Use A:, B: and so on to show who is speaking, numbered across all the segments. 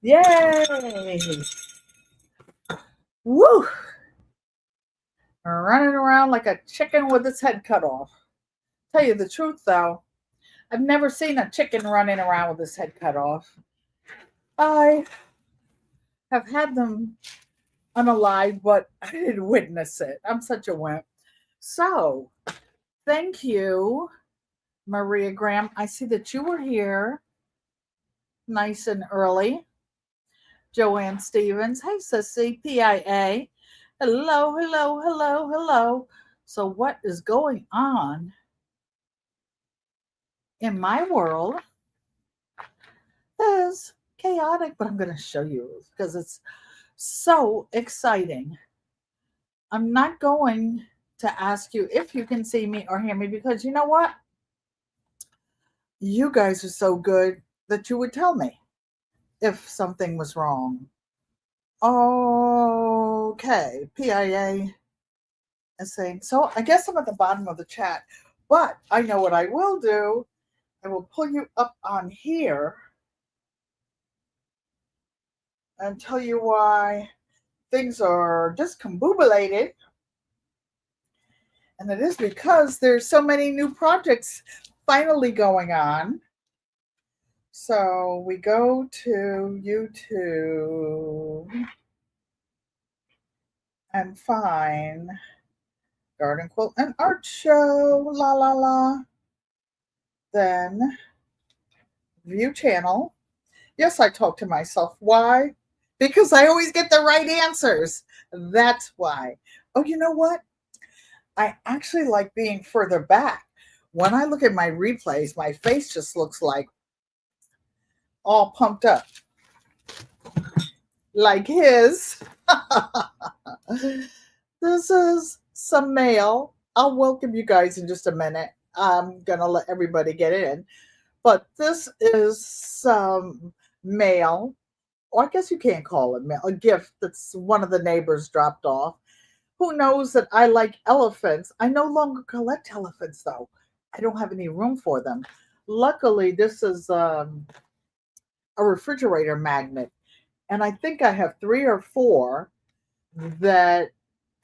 A: Yay! Woo! Running around like a chicken with its head cut off. Tell you the truth though, I've never seen a chicken running around with his head cut off. I have had them unalive, but I didn't witness it. I'm such a wimp. So, thank you, Maria Graham. I see that you were here nice and early. Joanne Stevens. Hey, Sissy. PIA. Hello, hello, hello, hello. So, what is going on in my world is chaotic, but I'm going to show you because it's so exciting. I'm not going to ask you if you can see me or hear me because you know what? You guys are so good that you would tell me if something was wrong. Okay, PIA is saying, so I guess I'm at the bottom of the chat, but I know what I will do. I will pull you up on here and tell you why things are discombobulated. And it is because there's so many new projects finally going on. So we go to YouTube and find Garden Quilt and Art Show, la la la. Then view channel. Yes, I talk to myself. Why? Because I always get the right answers. That's why. Oh, you know what? I actually like being further back. When I look at my replays, my face just looks like all pumped up. Like his. This is some mail. I'll welcome you guys in just a minute. I'm going to let everybody get in. But this is some mail. Or I guess you can't call it mail. A gift that's one of the neighbors dropped off. Who knows that I like elephants? I no longer collect elephants, though. I don't have any room for them. Luckily, this is a refrigerator magnet. And I think I have 3 or 4 that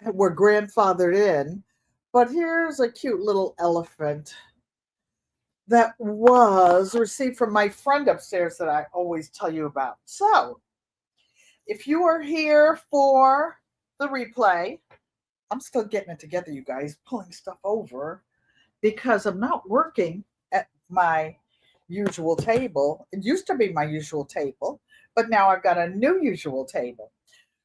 A: were grandfathered in. But here's a cute little elephant that was received from my friend upstairs that I always tell you about. So, if you are here for the replay, I'm still getting it together, you guys, pulling stuff over because I'm not working at my usual table. It used to be my usual table, but now I've got a new usual table.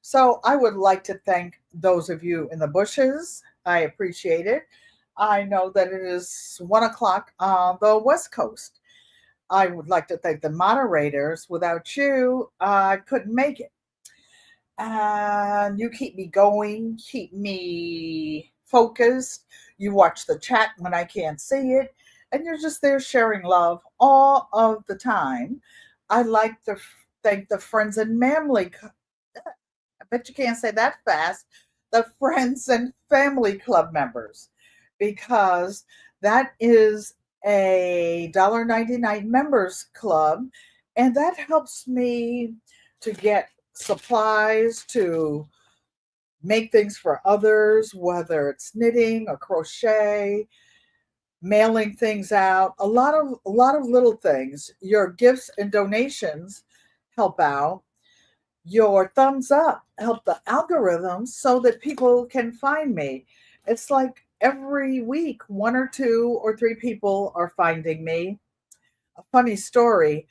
A: So I would like to thank those of you in the bushes. I appreciate it. I know that it is 1 o'clock on the West Coast. I would like to thank the moderators. Without you, I couldn't make it. And you keep me going, keep me focused. You watch the chat when I can't see it, and you're just there sharing love all of the time. I'd like to thank the friends and family. I bet you can't say that fast. The friends and family club members, because that is a $1.99 members club, and that helps me to get supplies to make things for others, whether it's knitting or crochet, mailing things out, a lot of little things. Your gifts and donations help out. Your thumbs up help the algorithm so that people can find me. It's like every week 1 or 2 or 3 people are finding me. A funny story,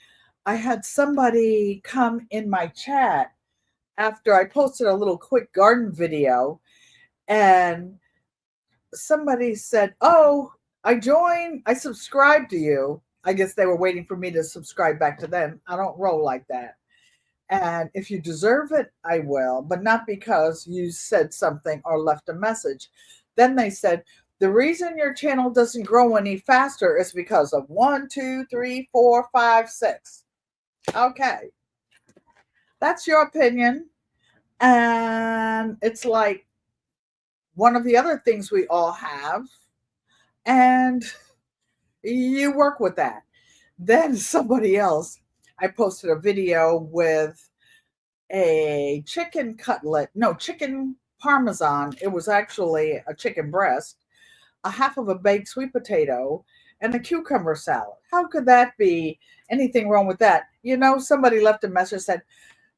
A: I had somebody come in my chat after I posted a little quick garden video, and somebody said, "Oh, I subscribed to you." I guess they were waiting for me to subscribe back to them. I don't roll like that. And if you deserve it, I will, but not because you said something or left a message. Then they said, the reason your channel doesn't grow any faster is because of 1, 2, 3, 4, 5, 6. Okay. That's your opinion. And it's like one of the other things we all have. And you work with that. Then somebody else, I posted a video with a chicken cutlet, no, chicken parmesan. It was actually a chicken breast, a half of a baked sweet potato, and a cucumber salad. How could that be anything wrong with that? You know, somebody left a message said,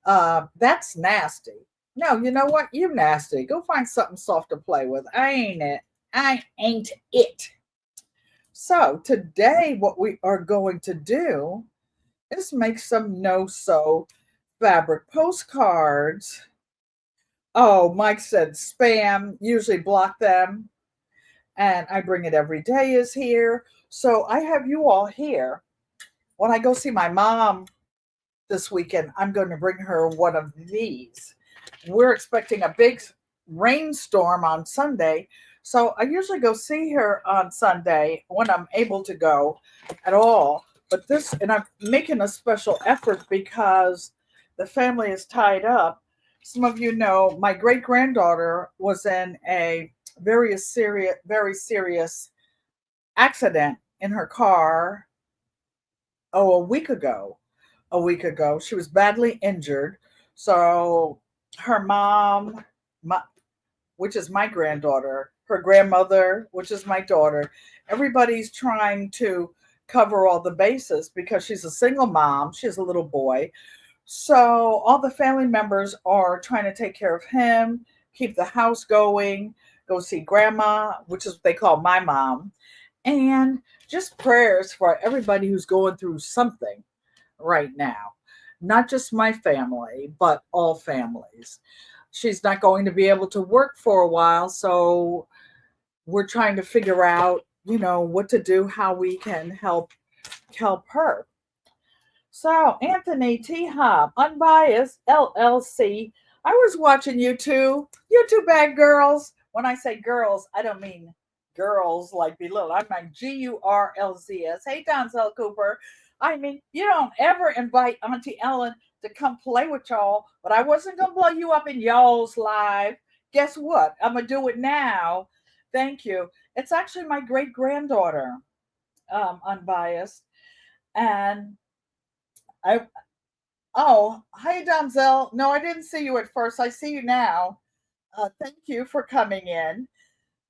A: that's nasty. No, you know what? You nasty. Go find something soft to play with. I ain't it. I ain't it. So today what we are going to do is make some no-sew fabric postcards. Oh, Mike said spam, usually block them. And I bring it every day is here. So I have you all here. When I go see my mom this weekend, I'm going to bring her one of these. We're expecting a big rainstorm on Sunday. So I usually go see her on Sunday when I'm able to go at all. But this, and I'm making a special effort because the family is tied up. Some of you know my great granddaughter was in a very serious accident in her car. Oh, a week ago. She was badly injured. So her mom, which is my granddaughter, her grandmother, which is my daughter, everybody's trying to cover all the bases because she's a single mom. She has a little boy. So all the family members are trying to take care of him, keep the house going, go see grandma, which is what they call my mom, and just prayers for everybody who's going through something right now. Not just my family, but all families. She's not going to be able to work for a while, so we're trying to figure out, you know, what to do, how we can help her. So, Anthony T. Hop, Unbiased LLC. I was watching you two bad girls. When I say girls, I don't mean girls like belittle. I mean GURLZS. Hey, Donzel Cooper. I mean, you don't ever invite Auntie Ellen to come play with y'all, but I wasn't going to blow you up in y'all's live. Guess what? I'm going to do it now. Thank you. It's actually my great granddaughter, Unbiased. And I Oh, hi, Donzel. No, I didn't see you at first. I see you now. Thank you for coming in.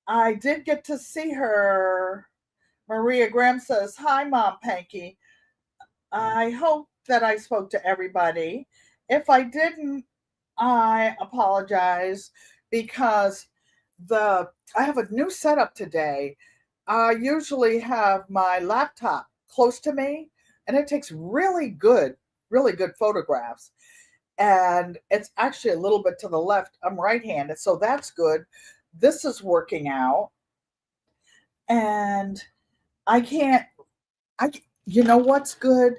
A: I did get to see her. Maria Graham says, hi, Mom Panky. I hope that I spoke to everybody. If I didn't, I apologize because I have a new setup today. I usually have my laptop close to me and it takes really good photographs. And it's actually a little bit to the left. I'm right-handed, so that's good. This is working out. And I can't I you know what's good?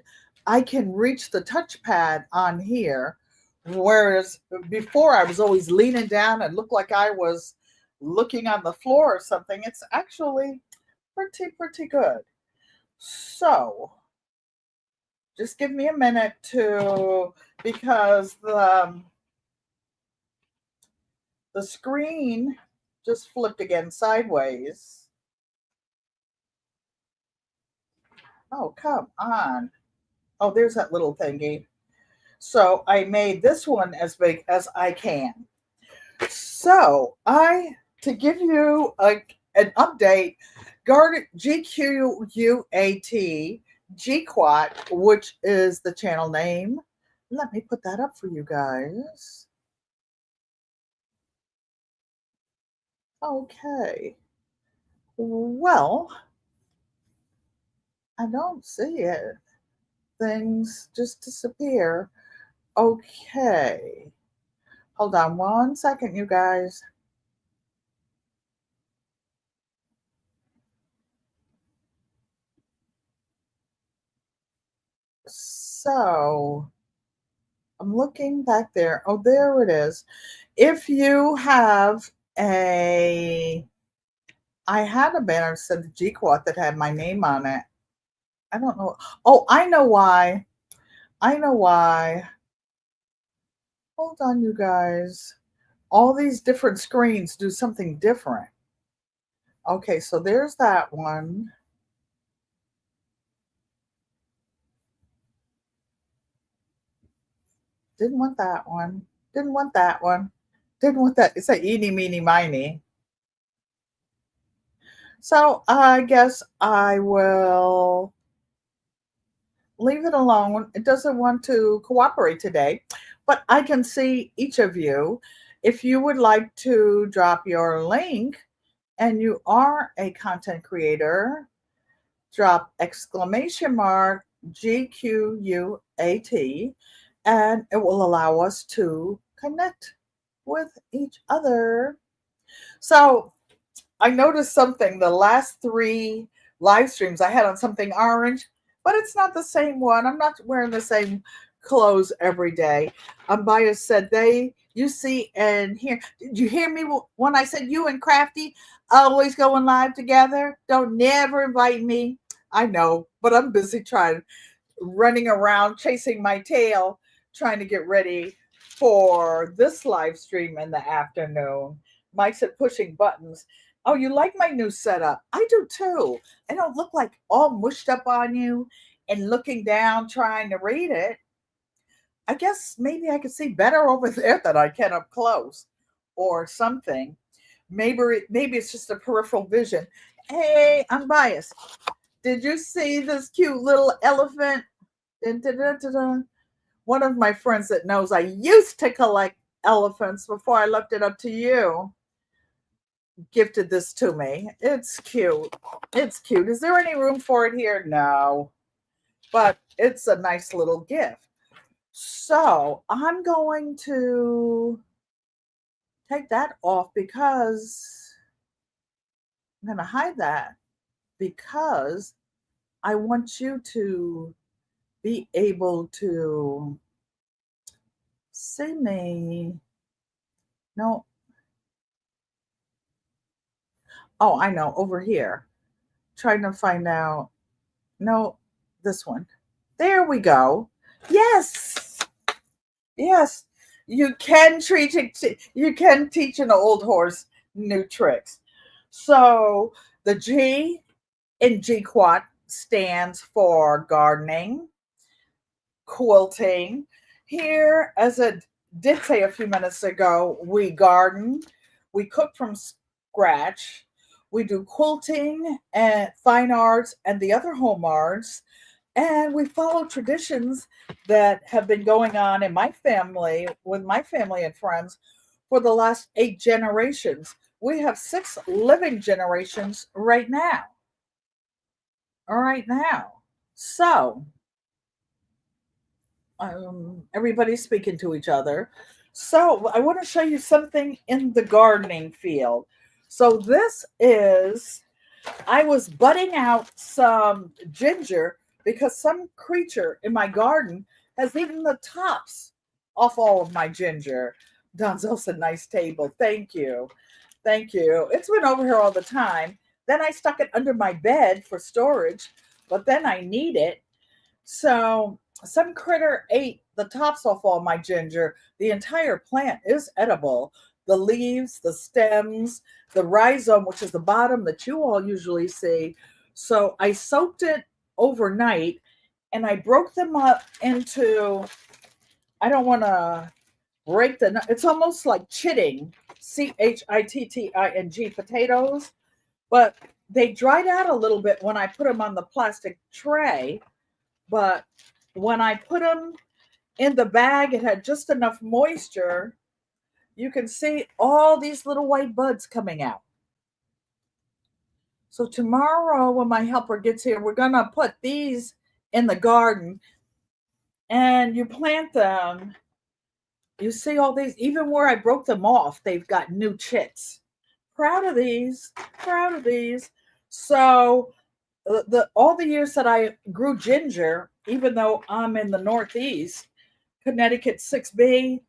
A: I can reach the touchpad on here, whereas before I was always leaning down and looked like I was looking on the floor or something. It's actually pretty good. So just give me a minute to because the screen just flipped again sideways. Oh, come on. Oh, there's that little thingy. So I made this one as big as I can. So to give you an update, GQUAT, GQUAT, which is the channel name. Let me put that up for you guys. Okay. Well, I don't see it. Things just disappear. Okay. Hold on 1 second, you guys. So I'm looking back there. Oh, there it is. If you have I had a banner that said GQUAT that had my name on it. I don't know. Oh, I know why. I know why. Hold on, you guys. All these different screens do something different. Okay, so there's that one. Didn't want that one. Didn't want that one. Didn't want that. It's a eeny, meeny, miny. So I guess I will leave it alone. It doesn't want to cooperate today, but I can see each of you. If you would like to drop your link and you are a content creator, drop exclamation mark GQUAT, and it will allow us to connect with each other. So I noticed something. The last three live streams I had on something orange, but it's not the same one. I'm not wearing the same clothes every day. Bias said you see and hear. Did you hear me when I said you and Crafty always going live together? Don't never invite me. I know, but I'm busy running around chasing my tail, trying to get ready for this live stream in the afternoon. Mike said pushing buttons. Oh, you like my new setup? I do too. I don't look like all mushed up on you and looking down trying to read it. I guess maybe I could see better over there than I can up close or something. Maybe it's just a peripheral vision. Hey, I'm biased. Did you see this cute little elephant? Dun, dun, dun, dun, dun. One of my friends that knows I used to collect elephants before I left it up to you gifted this to me. It's cute. It's cute. Is there any room for it here? No. But it's a nice little gift. So I'm going to take that off because I'm going to hide that because I want you to be able to see me. No. Oh, I know. Over here. Trying to find out. No, this one. There we go. Yes. Yes. You can teach an old horse new tricks. So the G in GQUAT stands for gardening, quilting. Here, as I did say a few minutes ago, we garden, we cook from scratch, we do quilting and fine arts and the other home arts, and we follow traditions that have been going on in my family, with my family and friends, for the last 8 generations. We have 6 living generations right now. All right now. So everybody's speaking to each other. So I want to show you something in the gardening field. So this is, I was budding out some ginger because some creature in my garden has eaten the tops off all of my ginger. Donzel's a nice table. Thank you. Thank you. It's been over here all the time. Then I stuck it under my bed for storage, but then I need it. So some critter ate the tops off all my ginger. The entire plant is edible. The leaves, the stems, the rhizome, which is the bottom that you all usually see. So I soaked it overnight and I broke them up into, I don't want to break it's almost like chitting, CHITTING, potatoes, but they dried out a little bit when I put them on the plastic tray. But when I put them in the bag, it had just enough moisture. You can see all these little white buds coming out. So tomorrow when my helper gets here, we're going to put these in the garden and you plant them. You see all these, even where I broke them off, they've got new chits. Proud of these, proud of these. So all the years that I grew ginger, even though I'm in the Northeast, Connecticut 6B,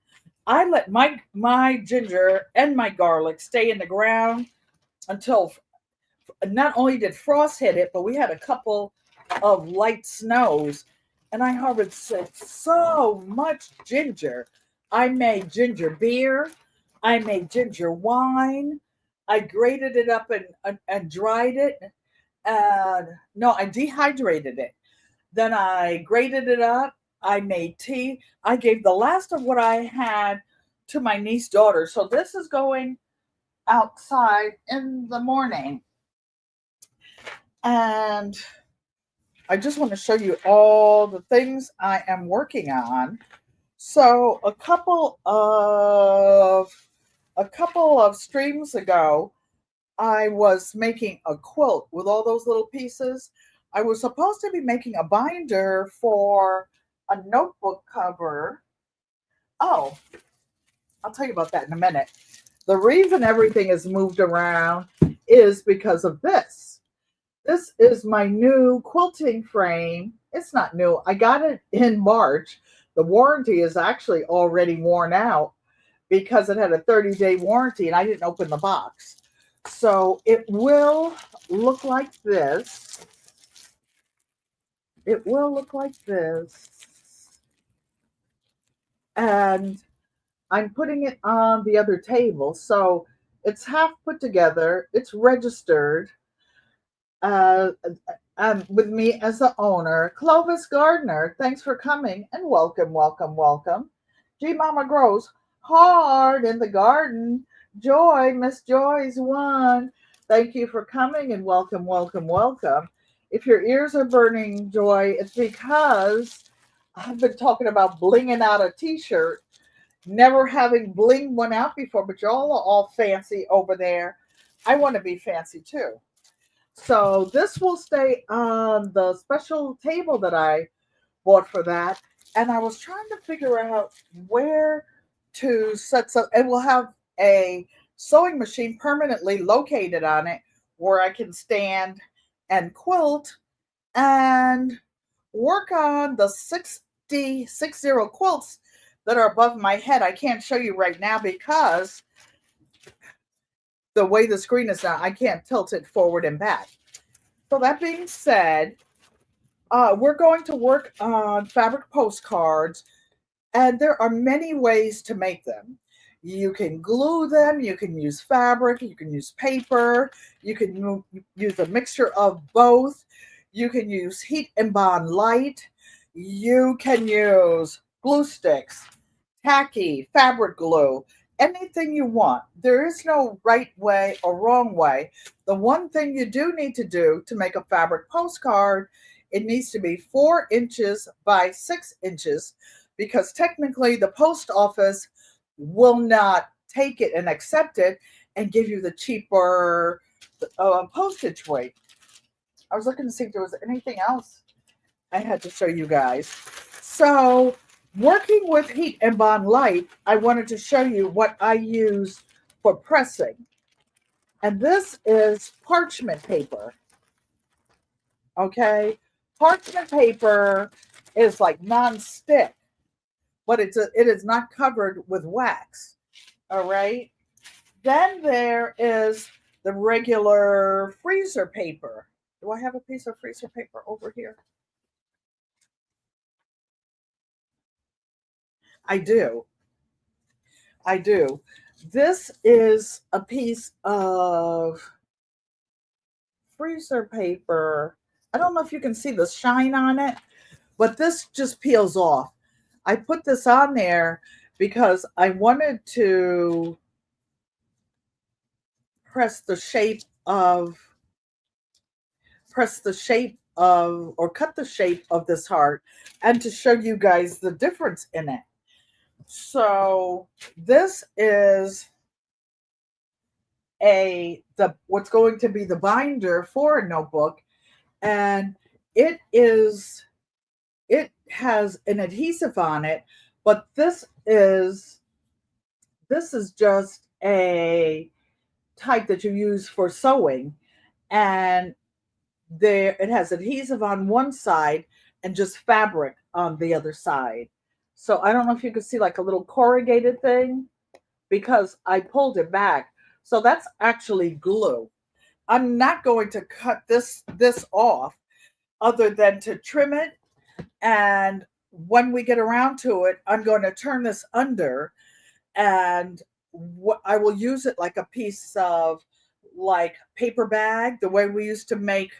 A: I let my ginger and my garlic stay in the ground until not only did frost hit it, but we had a couple of light snows, and I harvested so much ginger. I made ginger beer. I made ginger wine. I grated it up and dried it. No, I dehydrated it. Then I grated it up I made tea. I gave the last of what I had to my niece daughter. So this is going outside in the morning. And I just want to show you all the things I am working on. So a couple of streams ago, I was making a quilt with all those little pieces. I was supposed to be making a binder for a notebook cover. Oh, I'll tell you about that in a minute. The reason everything is moved around is because of this. This is my new quilting frame. It's not new. I got it in March. The warranty is actually already worn out because it had a 30-day warranty and I didn't open the box. So it will look like this. It will look like this. And I'm putting it on the other table. So it's half put together. It's registered uh, with me as the owner. Clovis Gardner, thanks for coming and welcome, welcome, welcome. G Mama grows hard in the garden. Joy, Miss Joy's one. Thank you for coming and welcome, welcome, welcome. If your ears are burning, Joy, it's because I've been talking about blinging out a t-shirt, never having blinged one out before, but y'all are all fancy over there. I want to be fancy too. So this will stay on the special table that I bought for that. And I was trying to figure out where to set some, and we'll have a sewing machine permanently located on it where I can stand and quilt and work on the 60 quilts that are above my head. I can't show you right now because the way the screen is now, I can't tilt it forward and back. So that being said, we're going to work on fabric postcards, and there are many ways to make them. You can glue them, you can use fabric, you can use paper, you can use a mixture of both. You can use heat and bond light. You can use glue sticks, tacky, fabric glue, anything you want. There is no right way or wrong way. The one thing you do need to do to make a fabric postcard, it needs to be 4 inches by 6 inches because technically the post office will not take it and accept it and give you the cheaper postage weight. I was looking to see if there was anything else I had to show you guys. So working with heat and bond light, I wanted to show you what I use for pressing. And this is parchment paper. Okay? Parchment paper is like non-stick, but it is not covered with wax. All right? Then there is the regular freezer paper. Do I have a piece of freezer paper over here? I do. I do. This is a piece of freezer paper. I don't know if you can see the shine on it, but this just peels off. I put this on there because I wanted to press the shape of or cut the shape of this heart and to show you guys the difference in it. So this is what's going to be the binder for a notebook, and it has an adhesive on it, but this is just a type that you use for sewing, and there it has adhesive on one side and just fabric on the other side. So I don't know if you can see like a little corrugated thing because I pulled it back. So that's actually glue. I'm not going to cut this off other than to trim it, and when we get around to it, I'm going to turn this under, and I will use it like a piece of like paper bag, the way we used to make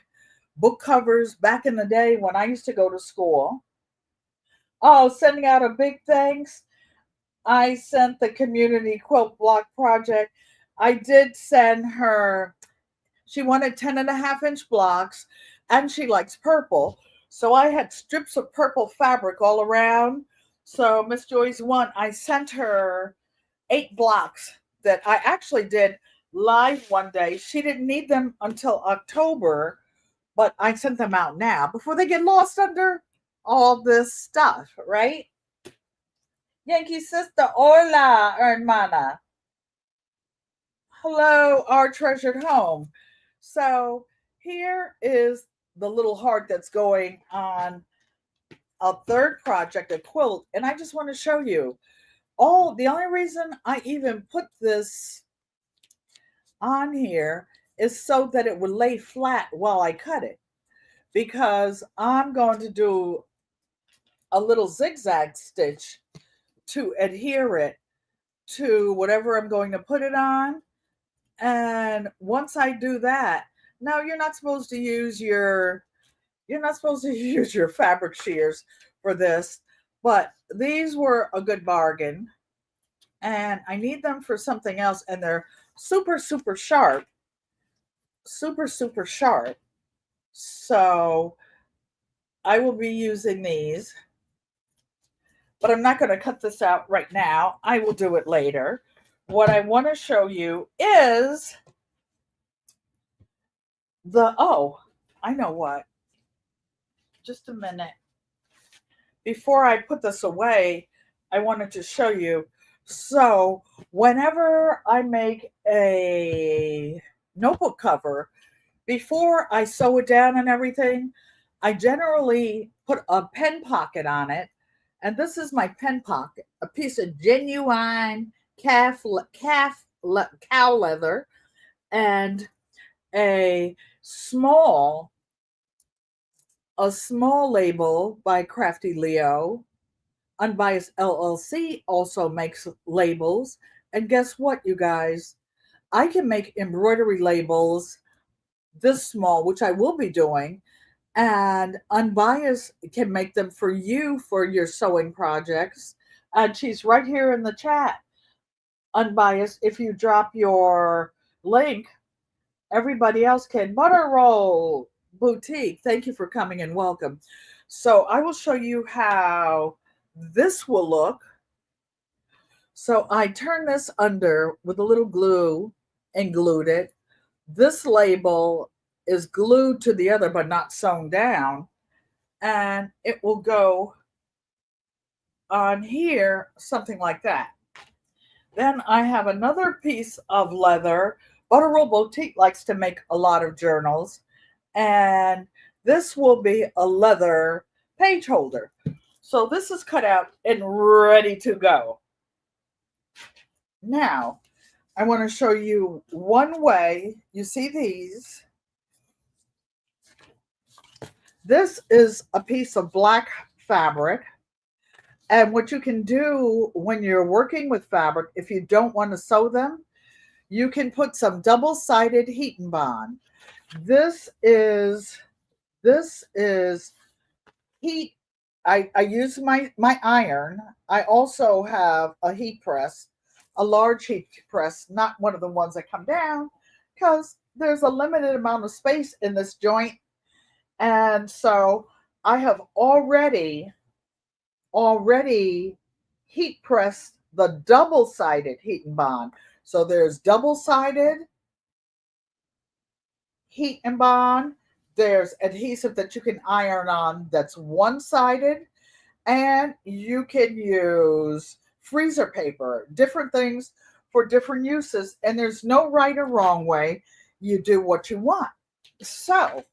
A: book covers back in the day when I used to go to school. Oh, sending out a big thanks. I sent the community quilt block project. I did send her, she wanted 10.5-inch blocks and she likes purple. So I had strips of purple fabric all around. So Miss Joy's one, I sent her 8 blocks that I actually did live one day. She didn't need them until October, but I sent them out now before they get lost under all this stuff, right? Yankee sister, hola, hermana. Hello, our treasured home. So here is the little heart that's going on a third project, a quilt, and I just want to show you. Oh, the only reason I even put this on here is so that it would lay flat while I cut it, because I'm going to do a little zigzag stitch to adhere it to whatever I'm going to put it on. And once I do that, now you're not supposed to use your fabric shears for this, but these were a good bargain and I need them for something else, and they're super sharp, super sharp. So I will be using these, but I'm not going to cut this out right now. I will do it later. What I want to show you is oh, I know what. Just a minute. Before I put this away, I wanted to show you. So whenever I make a notebook cover, before I sew it down and everything, I generally put a pen pocket on it. And this is my pen pocket, a piece of genuine cow leather, and a small label by Crafty Leo. Unbiased LLC also makes labels. And guess what, you guys? I can make embroidery labels this small, which I will be doing, and Unbiased can make them for you for your sewing projects. And she's right here in the chat. Unbiased, if you drop your link, everybody else can. Butter Roll Boutique, thank you for coming and welcome. So I will show you how this will look. So I turned this under with a little glue and glued it. This label is glued to the other but not sewn down, and it will go on here, something like that. Then I have another piece of leather. Butterroll Boutique likes to make a lot of journals, and this will be a leather page holder. So this is cut out and ready to go. Now, I want to show you one way. You see these? This is a piece of black fabric. And what you can do when you're working with fabric, if you don't want to sew them, you can put some double-sided heat and bond. This is heat. I use my iron. I also have a heat press, a large heat press, not one of the ones that come down, because there's a limited amount of space in this joint. And so I have already heat pressed the double-sided heat and bond. So there's double-sided heat and bond. There's adhesive that you can iron on that's one-sided, and you can use freezer paper, different things for different uses, and there's no right or wrong way. You do what you want. So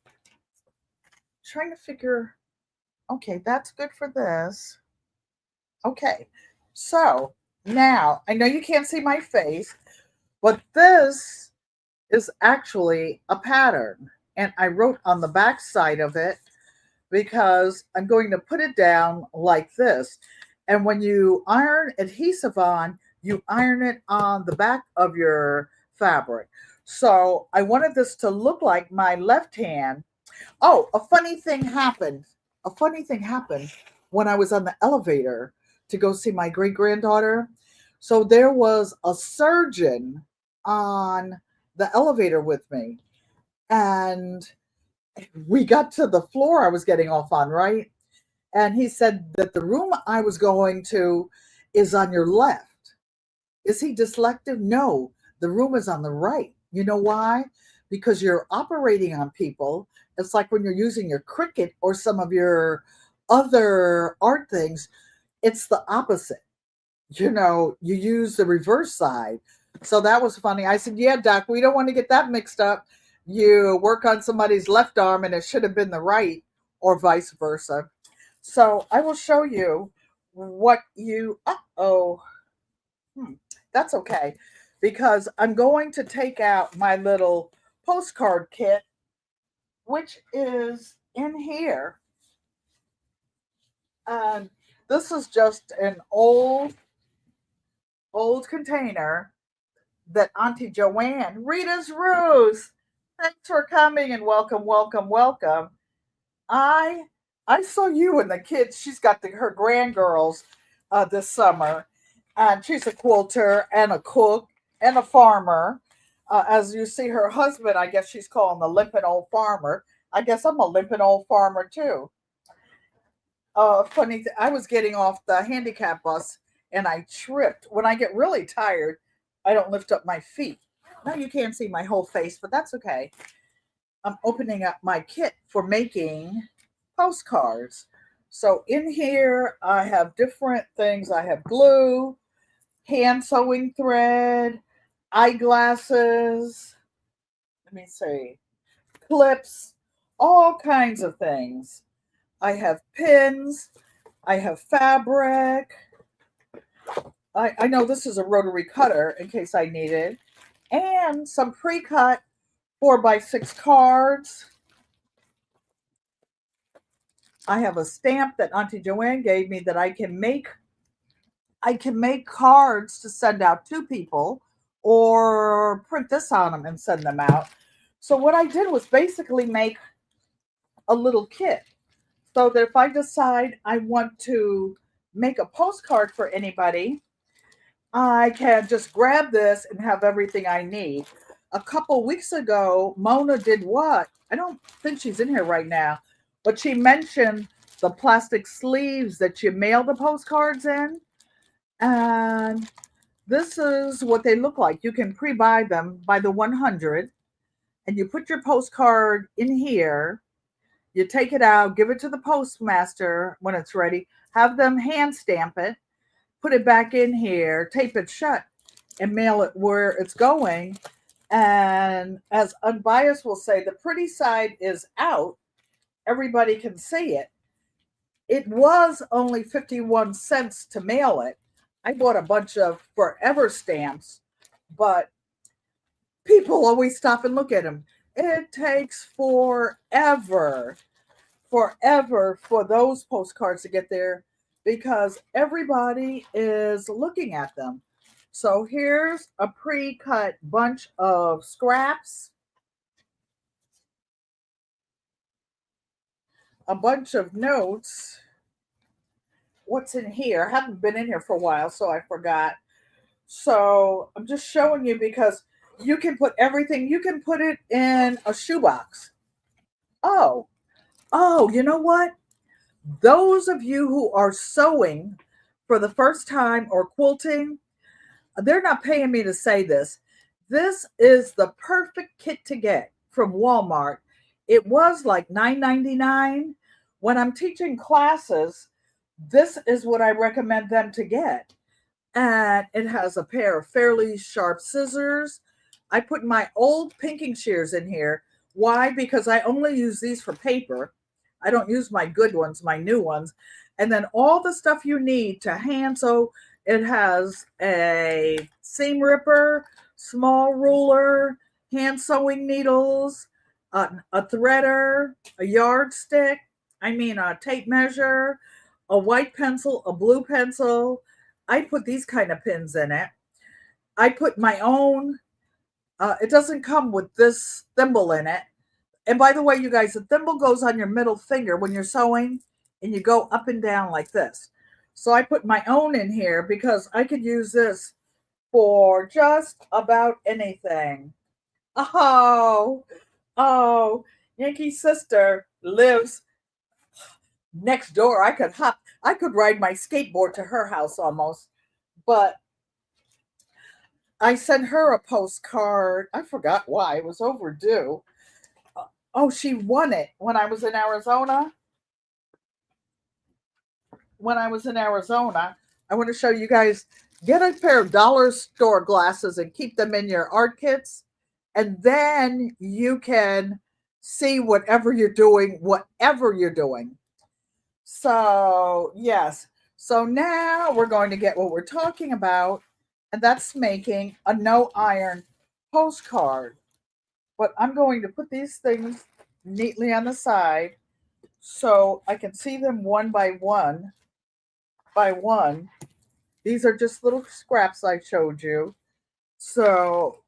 A: trying to figure, okay, that's good for this. Okay, so now I know you can't see my face, but this is actually a pattern, and I wrote on the back side of it because I'm going to put it down like this. And when you iron adhesive on, you iron it on the back of your fabric. So I wanted this to look like my left hand. Oh, a funny thing happened. A funny thing happened when I was on the elevator to go see my great granddaughter. So there was a surgeon on the elevator with me. And we got to the floor I was getting off on, right? And he said that the room I was going to is on your left. Is he dyslexic? No, the room is on the right. You know why? Because you're operating on people. It's like when you're using your Cricut or some of your other art things, it's the opposite. You use the reverse side. So that was funny. I said, yeah, Doc, we don't want to get that mixed up. You work on somebody's left arm and it should have been the right, or vice versa. So I will show you what you, that's okay, because I'm going to take out my little postcard kit, which is in here. And this is just an old container that Auntie Joanne, Rita's Rose, thanks for coming and welcome, welcome, welcome. I I saw you and the kids. She's got her grandgirls this summer, and she's a quilter and a cook and a farmer. As you see, her husband, I guess she's calling the limping old farmer. I guess I'm a limping old farmer too. I was getting off the handicap bus and I tripped. When I get really tired, I don't lift up my feet. Now you can't see my whole face, but that's okay. I'm opening up my kit for making postcards. So in here, I have different things. I have glue, hand sewing thread, eyeglasses, let me see, clips, all kinds of things. I have pins, I have fabric. I know this is a rotary cutter in case I need it, and some pre-cut 4x6 cards. I have a stamp that Auntie Joanne gave me that I can make cards to send out to people or print this on them and send them out. So what I did was basically make a little kit so that if I decide I want to make a postcard for anybody, I can just grab this and have everything I need. A couple weeks ago, Mona did what? I don't think she's in here right now, but she mentioned the plastic sleeves that you mail the postcards in. And this is what they look like. You can pre-buy them by the 100, and you put your postcard in here. You take it out, give it to the postmaster when it's ready, have them hand stamp it, put it back in here, tape it shut, and mail it where it's going. And as Unbiased will say, the pretty side is out. Everybody can see it. It was only 51 cents to mail it. I bought a bunch of forever stamps, but people always stop and look at them. It takes forever for those postcards to get there because everybody is looking at them. So here's a pre-cut bunch of scraps, a bunch of notes. What's in here? I haven't been in here for a while, so I forgot. So I'm just showing you because you can put everything, you can put it in a shoebox. Oh, you know what? Those of you who are sewing for the first time or quilting, they're not paying me to say this. This is the perfect kit to get from Walmart. It was like $9.99. When I'm teaching classes, this is what I recommend them to get. And it has a pair of fairly sharp scissors. I put my old pinking shears in here. Why? Because I only use these for paper. I don't use my good ones, my new ones. And then all the stuff you need to hand sew. It has a seam ripper, small ruler, hand sewing needles, a threader, a yardstick, a tape measure, a white pencil, a blue pencil. I put these kind of pins in it. I put my own, it doesn't come with this thimble in it. And by the way, you guys, the thimble goes on your middle finger when you're sewing. and you go up and down like this. So I put my own in here because I could use this for just about anything. Oh, oh, Yankee's sister lives next door. I could ride my skateboard to her house almost. But I sent her a postcard. I forgot why. It was overdue. Oh, she won it when I was in Arizona. When I was in Arizona, I want to show you guys, get a pair of dollar store glasses and keep them in your art kits. And then you can see whatever you're doing, whatever you're doing. So, yes. So now we're going to get what we're talking about, and that's making a no iron postcard. But I'm going to put these things neatly on the side so I can see them one by one. By one. These are just little scraps I showed you. So,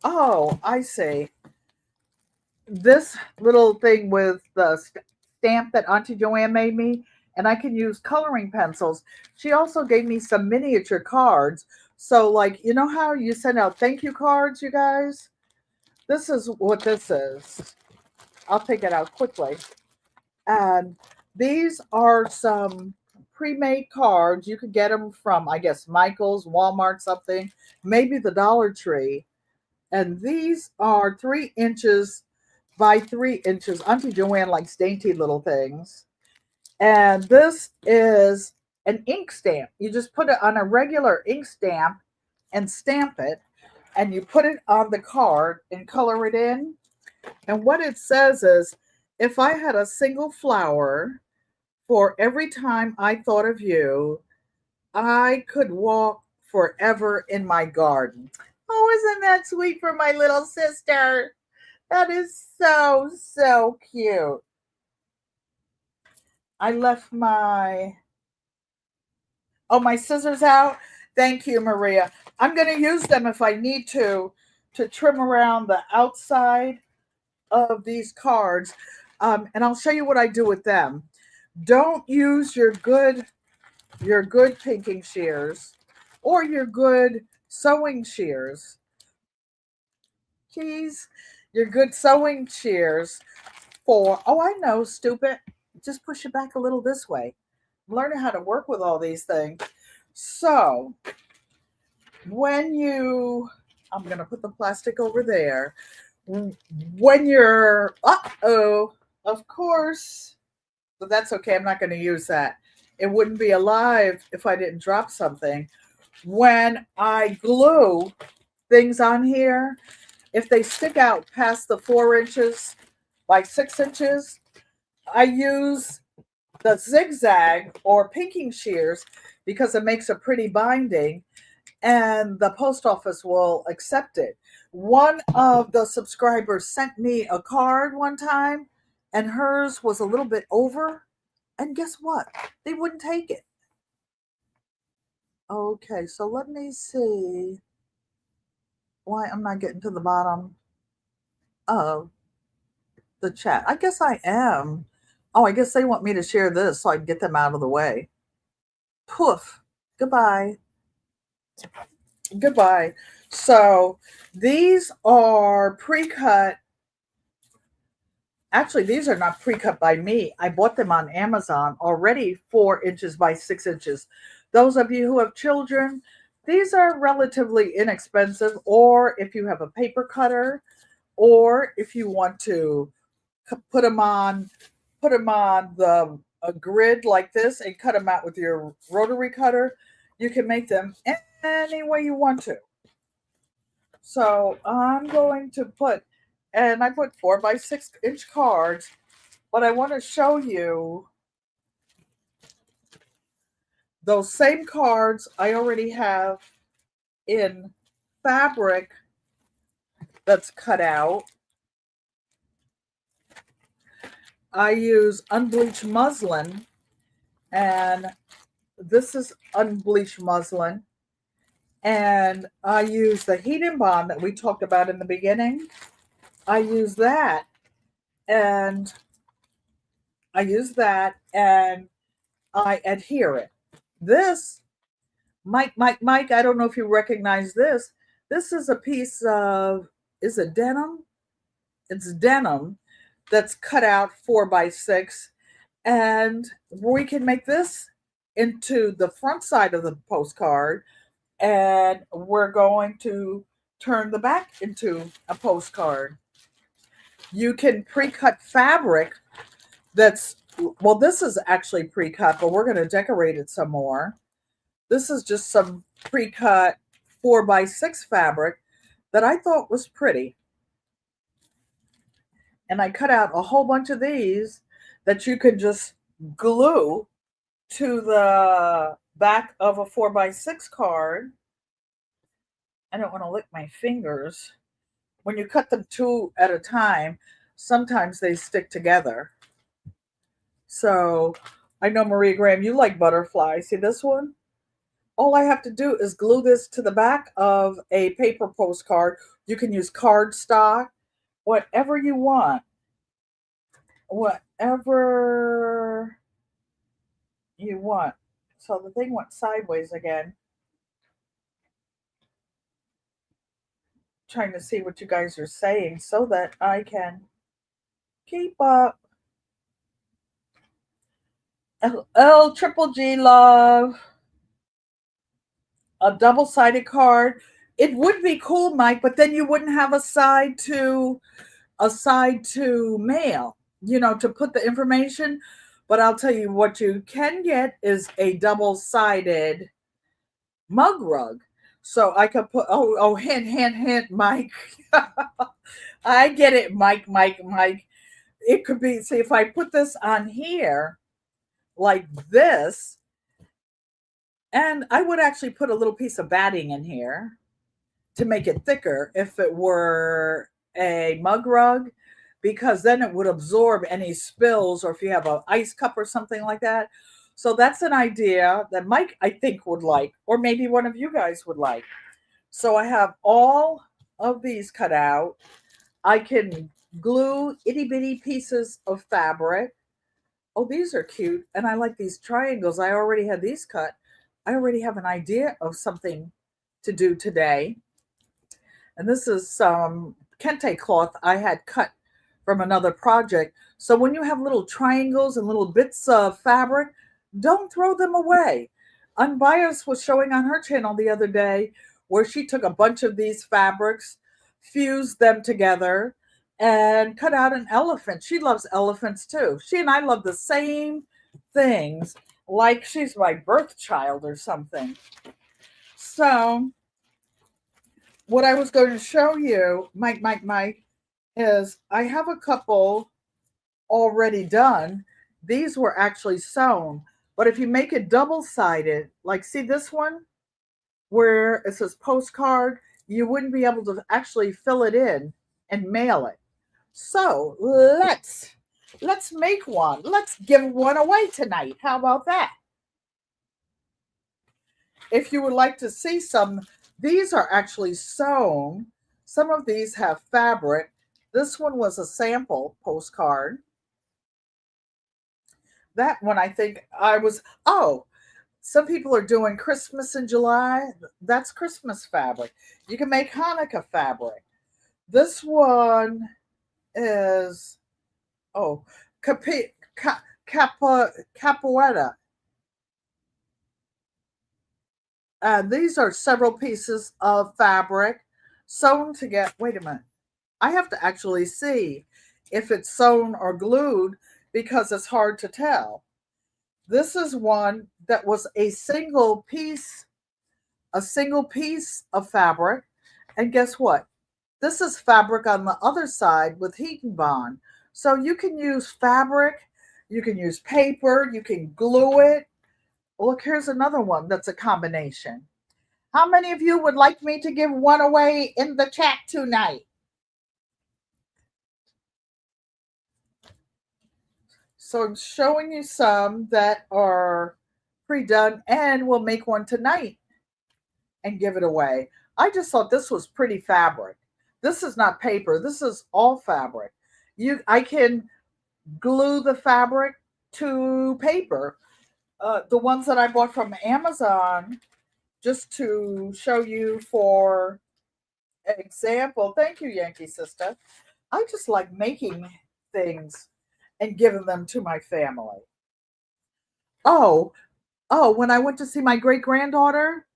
A: oh, I see. This little thing with the stamp that Auntie Joanne made me, and I can use coloring pencils. She also gave me some miniature cards. So, like, you know how you send out thank you cards, you guys? This is what this is. I'll take it out quickly. And these are some pre-made cards. You could get them from, I guess, Michael's, Walmart, something, maybe the Dollar Tree. And these are 3 inches by 3 inches. Auntie Joanne likes dainty little things. And this is an ink stamp. You just put it on a regular ink stamp and stamp it. And you put it on the card and color it in. And what it says is, if I had a single flower for every time I thought of you, I could walk forever in my garden. Oh, isn't that sweet for my little sister? That is so, so cute. I left my scissors out. Thank you, Maria. I'm going to use them if I need to trim around the outside of these cards. And I'll show you what I do with them. Don't use your good pinking shears or your good sewing shears. Keys, your good sewing shears for, oh, I know, stupid. Just push it back a little this way. I'm learning how to work with all these things. So when you, I'm going to put the plastic over there. When you're, of course, but that's okay. I'm not going to use that. It wouldn't be alive if I didn't drop something. When I glue things on here, if they stick out past the 4 inches by 6 inches, I use the zigzag or pinking shears because it makes a pretty binding and the post office will accept it. One of the subscribers sent me a card one time and hers was a little bit over. And guess what? They wouldn't take it. Okay, so let me see why I'm not getting to the bottom of the chat. I guess I am. Oh, I guess they want me to share this so I can get them out of the way. Poof. Goodbye. Goodbye. So these are pre-cut. Actually, these are not pre-cut by me. I bought them on Amazon already 4 inches by 6 inches. Those of you who have children, these are relatively inexpensive. Or if you have a paper cutter, or if you want to put them on a grid like this and cut them out with your rotary cutter, you can make them any way you want to. So I'm going to put, and I put 4 by 6 inch cards, but I want to show you those same cards I already have in fabric that's cut out. I use unbleached muslin, and this is unbleached muslin. And I use the heat and bond that we talked about in the beginning. I use that, and I use that and I adhere it. This, Mike, I don't know if you recognize this. This is a piece of, is it denim? It's denim that's cut out 4x6. And we can make this into the front side of the postcard. And we're going to turn the back into a postcard. You can pre-cut fabric that's, well, this is actually pre-cut, but we're going to decorate it some more. This is just some pre-cut 4x6 fabric that I thought was pretty. And I cut out a whole bunch of these that you could just glue to the back of a 4x6 card. I don't want to lick my fingers. When you cut them two at a time, sometimes they stick together. So I know, Maria Graham, you like butterflies. See this one? All I have to do is glue this to the back of a paper postcard. You can use cardstock, whatever you want. Whatever you want. So the thing went sideways again. Trying to see what you guys are saying so that I can keep up. L triple G love. A double-sided card. It would be cool, Mike, but then you wouldn't have a side to mail, to put the information. But I'll tell you what you can get is a double-sided mug rug. So I could put, hint, Mike. I get it, Mike. It could be, see, if I put this on here like this, and I would actually put a little piece of batting in here to make it thicker if it were a mug rug, because then it would absorb any spills, or if you have an ice cup or something like that. So that's an idea that Mike, I think, would like, or maybe one of you guys would like. So I have all of these cut out. I can glue itty bitty pieces of fabric. Oh, these are cute. And I like these triangles. I already had these cut. I already have an idea of something to do today. And this is some kente cloth I had cut from another project. So when you have little triangles and little bits of fabric, don't throw them away. Unbiased was showing on her channel the other day where she took a bunch of these fabrics, fused them together, and cut out an elephant. She loves elephants too. She and I love the same things, like she's my birth child or something. So what I was going to show you, Mike, is I have a couple already done. These were actually sewn, but if you make it double-sided, like see this one where it says postcard, you wouldn't be able to actually fill it in and mail it. So let's make one. Let's give one away tonight. How about that? If you would like to see some, these are actually sewn. Some of these have fabric. This one was a sample postcard. That one, I think I was, some people are doing Christmas in July. That's Christmas fabric. You can make Hanukkah fabric. This one is, Capoeira. And these are several pieces of fabric sewn together. Wait a minute. I have to actually see if it's sewn or glued because it's hard to tell. This is one that was a single piece of fabric. And guess what? This is fabric on the other side with heat and bond. So you can use fabric, you can use paper, you can glue it. Look, here's another one that's a combination. How many of you would like me to give one away in the chat tonight? So I'm showing you some that are pre-done, and we'll make one tonight and give it away. I just thought this was pretty fabric. This is not paper. This is all fabric. I can glue the fabric to paper. The ones that I bought from Amazon, just to show you for example. Thank you, Yankee Sister. I just like making things and giving them to my family. Oh, when I went to see my great granddaughter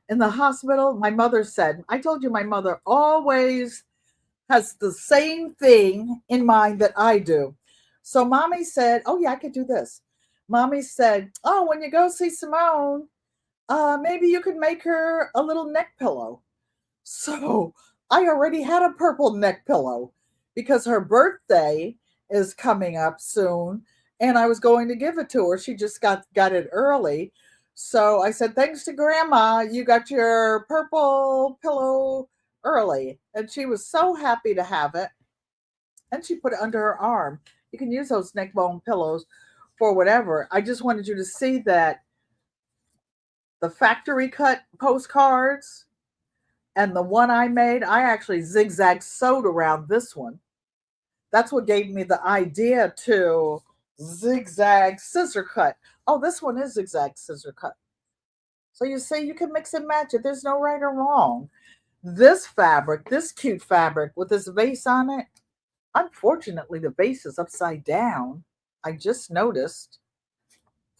A: in the hospital, my mother said, I told you my mother always has the same thing in mind that I do. So mommy said, oh yeah, I could do this. Mommy said, oh, when you go see Simone, maybe you could make her a little neck pillow. So I already had a purple neck pillow because her birthday is coming up soon and I was going to give it to her. She just got it early. So I said, thanks to grandma, you got your purple pillow early. And she was so happy to have it. And she put it under her arm. You can use those neck bone pillows for whatever. I just wanted you to see that the factory cut postcards and the one I made, I actually zigzag sewed around this one. That's what gave me the idea to zigzag scissor cut. Oh, this one is zigzag scissor cut. So you see, you can mix and match it. There's no right or wrong. This fabric, this cute fabric with this vase on it, unfortunately, the vase is upside down. I just noticed.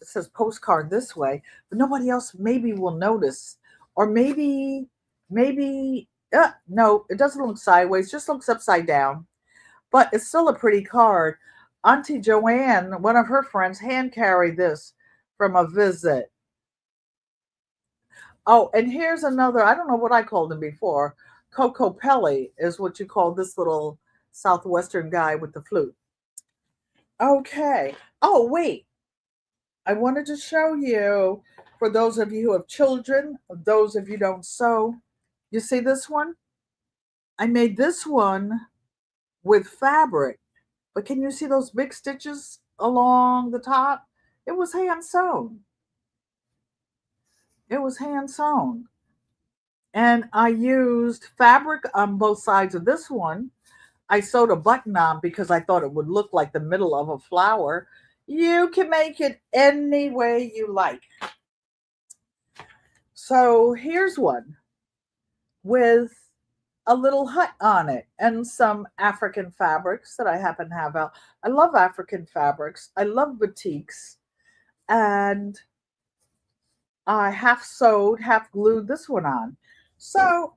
A: It says postcard this way, but nobody else maybe will notice. Or maybe, no, it doesn't look sideways, just looks upside down. But it's still a pretty card. Auntie Joanne, one of her friends, hand carried this from a visit. Oh, and here's another, I don't know what I called him before. Coco Pelli is what you call this little Southwestern guy with the flute. Okay. Oh, wait. I wanted to show you, for those of you who have children, those of you who don't sew, you see this one? I made this one with fabric, but can you see those big stitches along the top? It was hand sewn. It was hand sewn. And I used fabric on both sides of this one. I sewed a button on because I thought it would look like the middle of a flower. You can make it any way you like. So here's one with a little hut on it and some African fabrics that I happen to have out. I love African fabrics. I love batiks. And I half sewed, half glued this one on. So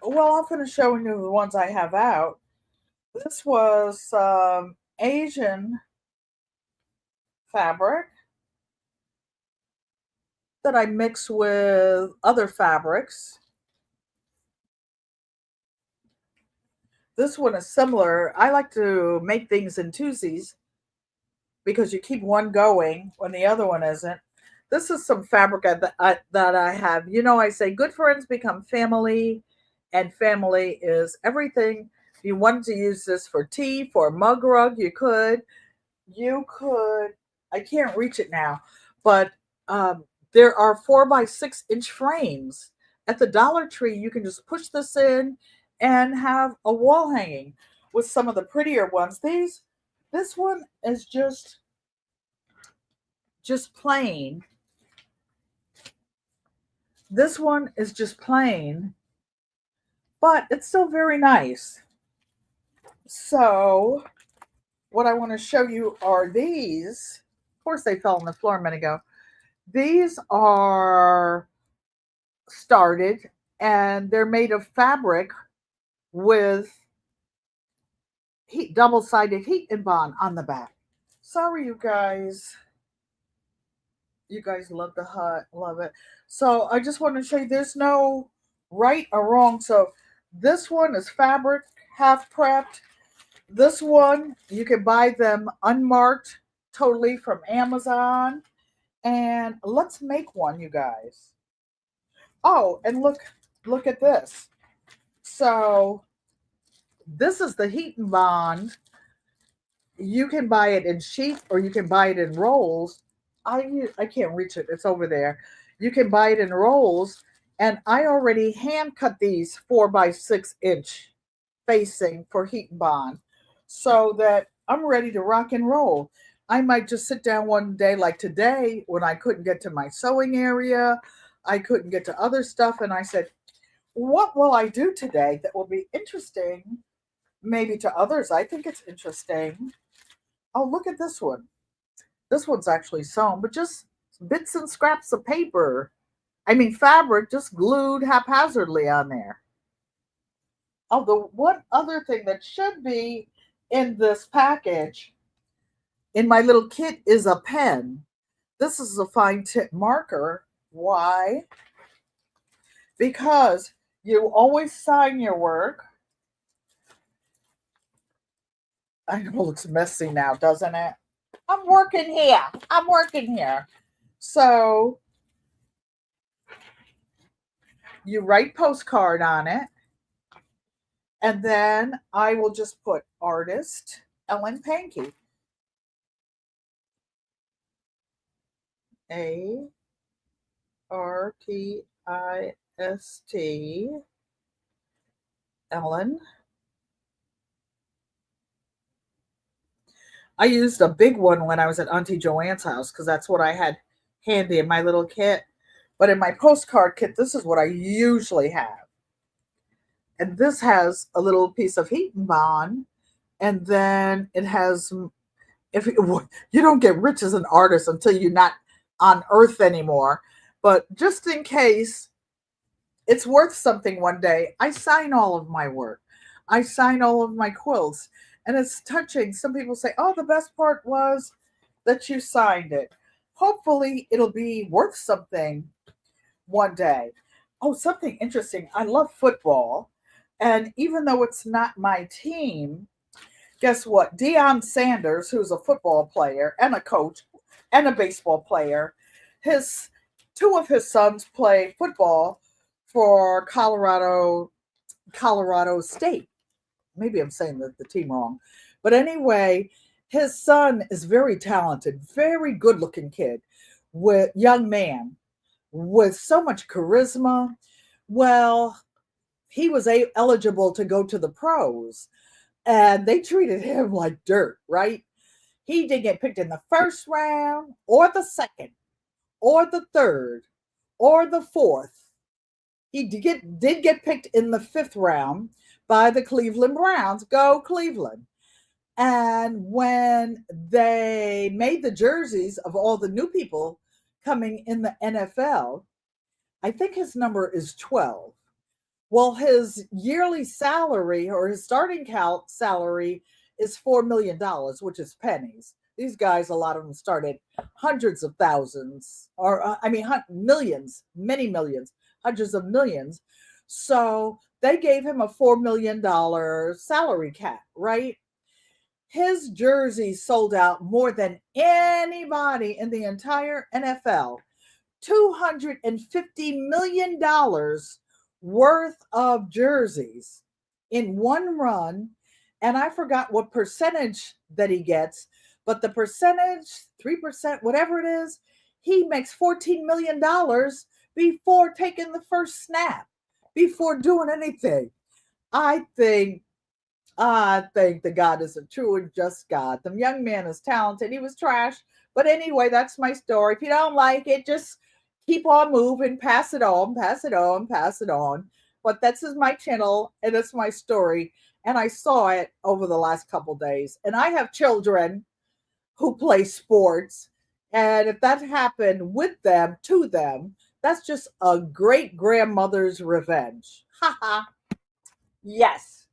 A: I'll finish showing you the ones I have out. This was Asian fabric that I mix with other fabrics. This one is similar. I like to make things in twosies because you keep one going when the other one isn't. This is some fabric that I have. You know, I say good friends become family, and family is everything. If you wanted to use this for tea, for a mug rug, you could. I can't reach it now, but there are 4 by 6 inch frames at the Dollar Tree. You can just push this in and have a wall hanging with some of the prettier ones. This one is just plain. This one is just plain, but it's still very nice. So what I want to show you are these. Of course, they fell on the floor a minute ago. These are started, and they're made of fabric with double-sided heat and bond on the back. Sorry, you guys. You guys love the hut, love it. So I just want to show you there's no right or wrong. So this one is fabric, half prepped. This one, you can buy them unmarked totally from Amazon. And let's make one, you guys. Oh, and look at this. So this is the heat and bond. You can buy it in sheet or you can buy it in rolls. I can't reach it. It's over there. You can buy it in rolls. And I already hand cut these 4 by 6 inch facing for heat and bond so that I'm ready to rock and roll. I might just sit down one day like today when I couldn't get to my sewing area, I couldn't get to other stuff, and I said, what will I do today that will be interesting? Maybe to others, I think it's interesting. Oh, look at this one. This one's actually sewn, but just bits and scraps of paper. I mean, fabric just glued haphazardly on there. Oh, the one other thing that should be in this package, in my little kit, is a pen. This is a fine tip marker. Why? Because you always sign your work. I know it looks messy now, doesn't it? I'm working here. I'm working here. So you write postcard on it, and then I will just put artist Ellen Pankey. ARTIST Ellen. I used a big one when I was at Auntie Joanne's house because that's what I had handy in my little kit. But in my postcard kit, this is what I usually have. And this has a little piece of heat and bond. And then it has, if you don't get rich as an artist until you're not on earth anymore. But just in case it's worth something one day, I sign all of my work. I sign all of my quilts. And it's touching. Some people say, oh, the best part was that you signed it. Hopefully, it'll be worth something one day. Oh, something interesting. I love football. And even though it's not my team, guess what? Deion Sanders, who's a football player and a coach and a baseball player, his two of his sons play football for Colorado State. Maybe I'm saying the team wrong. But anyway, his son is very talented, very good looking kid, with young man with so much charisma. Well, he was eligible to go to the pros, and they treated him like dirt, right? He didn't get picked in the first round or the second or the third or the fourth. He did get picked in the fifth round by the Cleveland Browns. Go Cleveland. And when they made the jerseys of all the new people coming in the NFL, I think his number is 12. Well, his yearly salary or his starting salary is $4 million, which is pennies. These guys, a lot of them started hundreds of thousands, or millions, many millions, hundreds of millions. So they gave him a $4 million salary cap, right? His jersey sold out more than anybody in the entire NFL. $250 million worth of jerseys in one run. And I forgot what percentage that he gets, but the percentage, 3%, whatever it is, he makes $14 million before taking the first snap, before doing anything. I think the God is a true and just God. The young man is talented. He was trash. But anyway, that's my story. If you don't like it, just keep on moving, pass it on, pass it on, pass it on. But this is my channel and it's my story. And I saw it over the last couple days. And I have children who play sports. And if that happened with them, to them, that's just a great grandmother's revenge. Ha ha. Yes.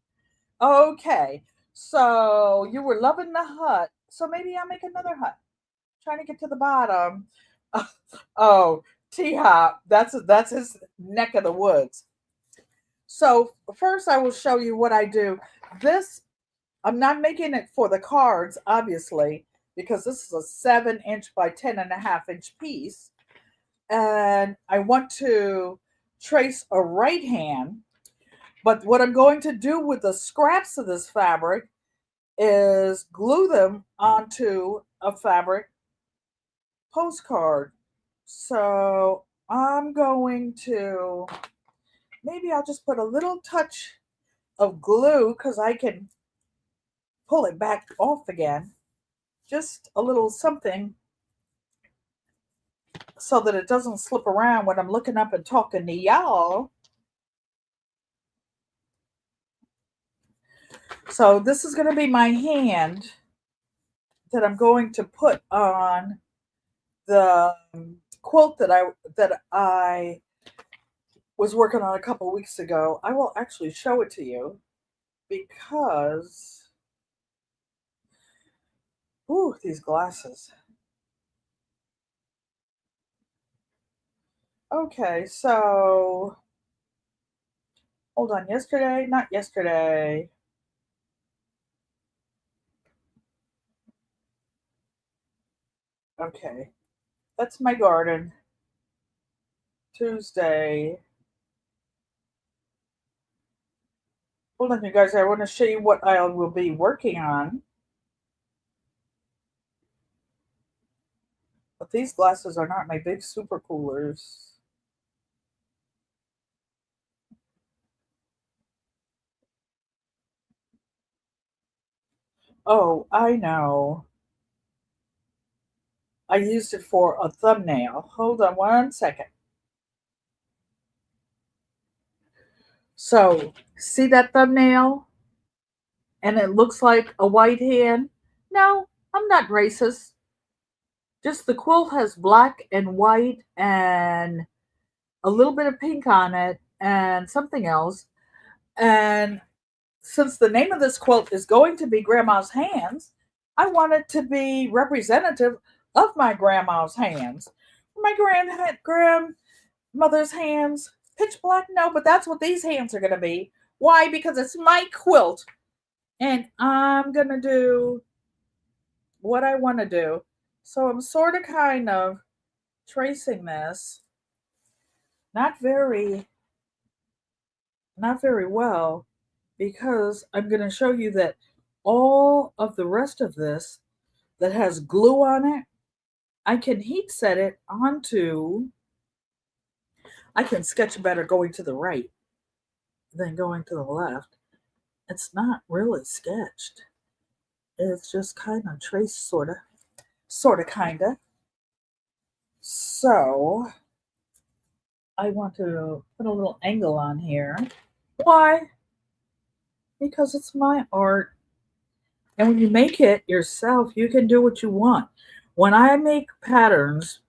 A: Okay. So you were loving the hut. So maybe I'll make another hut. Trying to get to the bottom. Oh, T-Hop. That's his neck of the woods. So first I will show you what I do. This, I'm not making it for the cards, obviously, because this is a 7-inch by 10.5-inch piece. And I want to trace a right hand. But what I'm going to do with the scraps of this fabric is glue them onto a fabric postcard. So I'm going to, maybe I'll just put a little touch of glue because I can pull it back off again. just a little something so that it doesn't slip around when I'm looking up and talking to y'all. So this is going to be my hand that I'm going to put on the quilt that I was working on a couple weeks ago. I will actually show it to you because ooh, these glasses. Okay, so hold on. Yesterday, not yesterday. Okay, that's my garden. Tuesday. Hold on, you guys. I want to show you what I will be working on. But these glasses are not my big super coolers. Oh, I know. I used it for a thumbnail. Hold on one second. So, see that thumbnail? And it looks like a white hand? No, I'm not racist. Just the quilt has black and white and a little bit of pink on it and something else. And since the name of this quilt is going to be Grandma's Hands, I want it to be representative of my grandma's hands. My grandmother's hands, pitch black? No, but that's what these hands are going to be. Why? Because it's my quilt. And I'm going to do what I want to do. So I'm sort of kind of tracing this. Not very well, because I'm going to show you that all of the rest of this that has glue on it, I can heat set it onto, I can sketch better going to the right than going to the left. It's not really sketched. It's just kind of traced, kind of. So I want to put a little angle on here. Why? Because it's my art. And when you make it yourself, you can do what you want. When I make patterns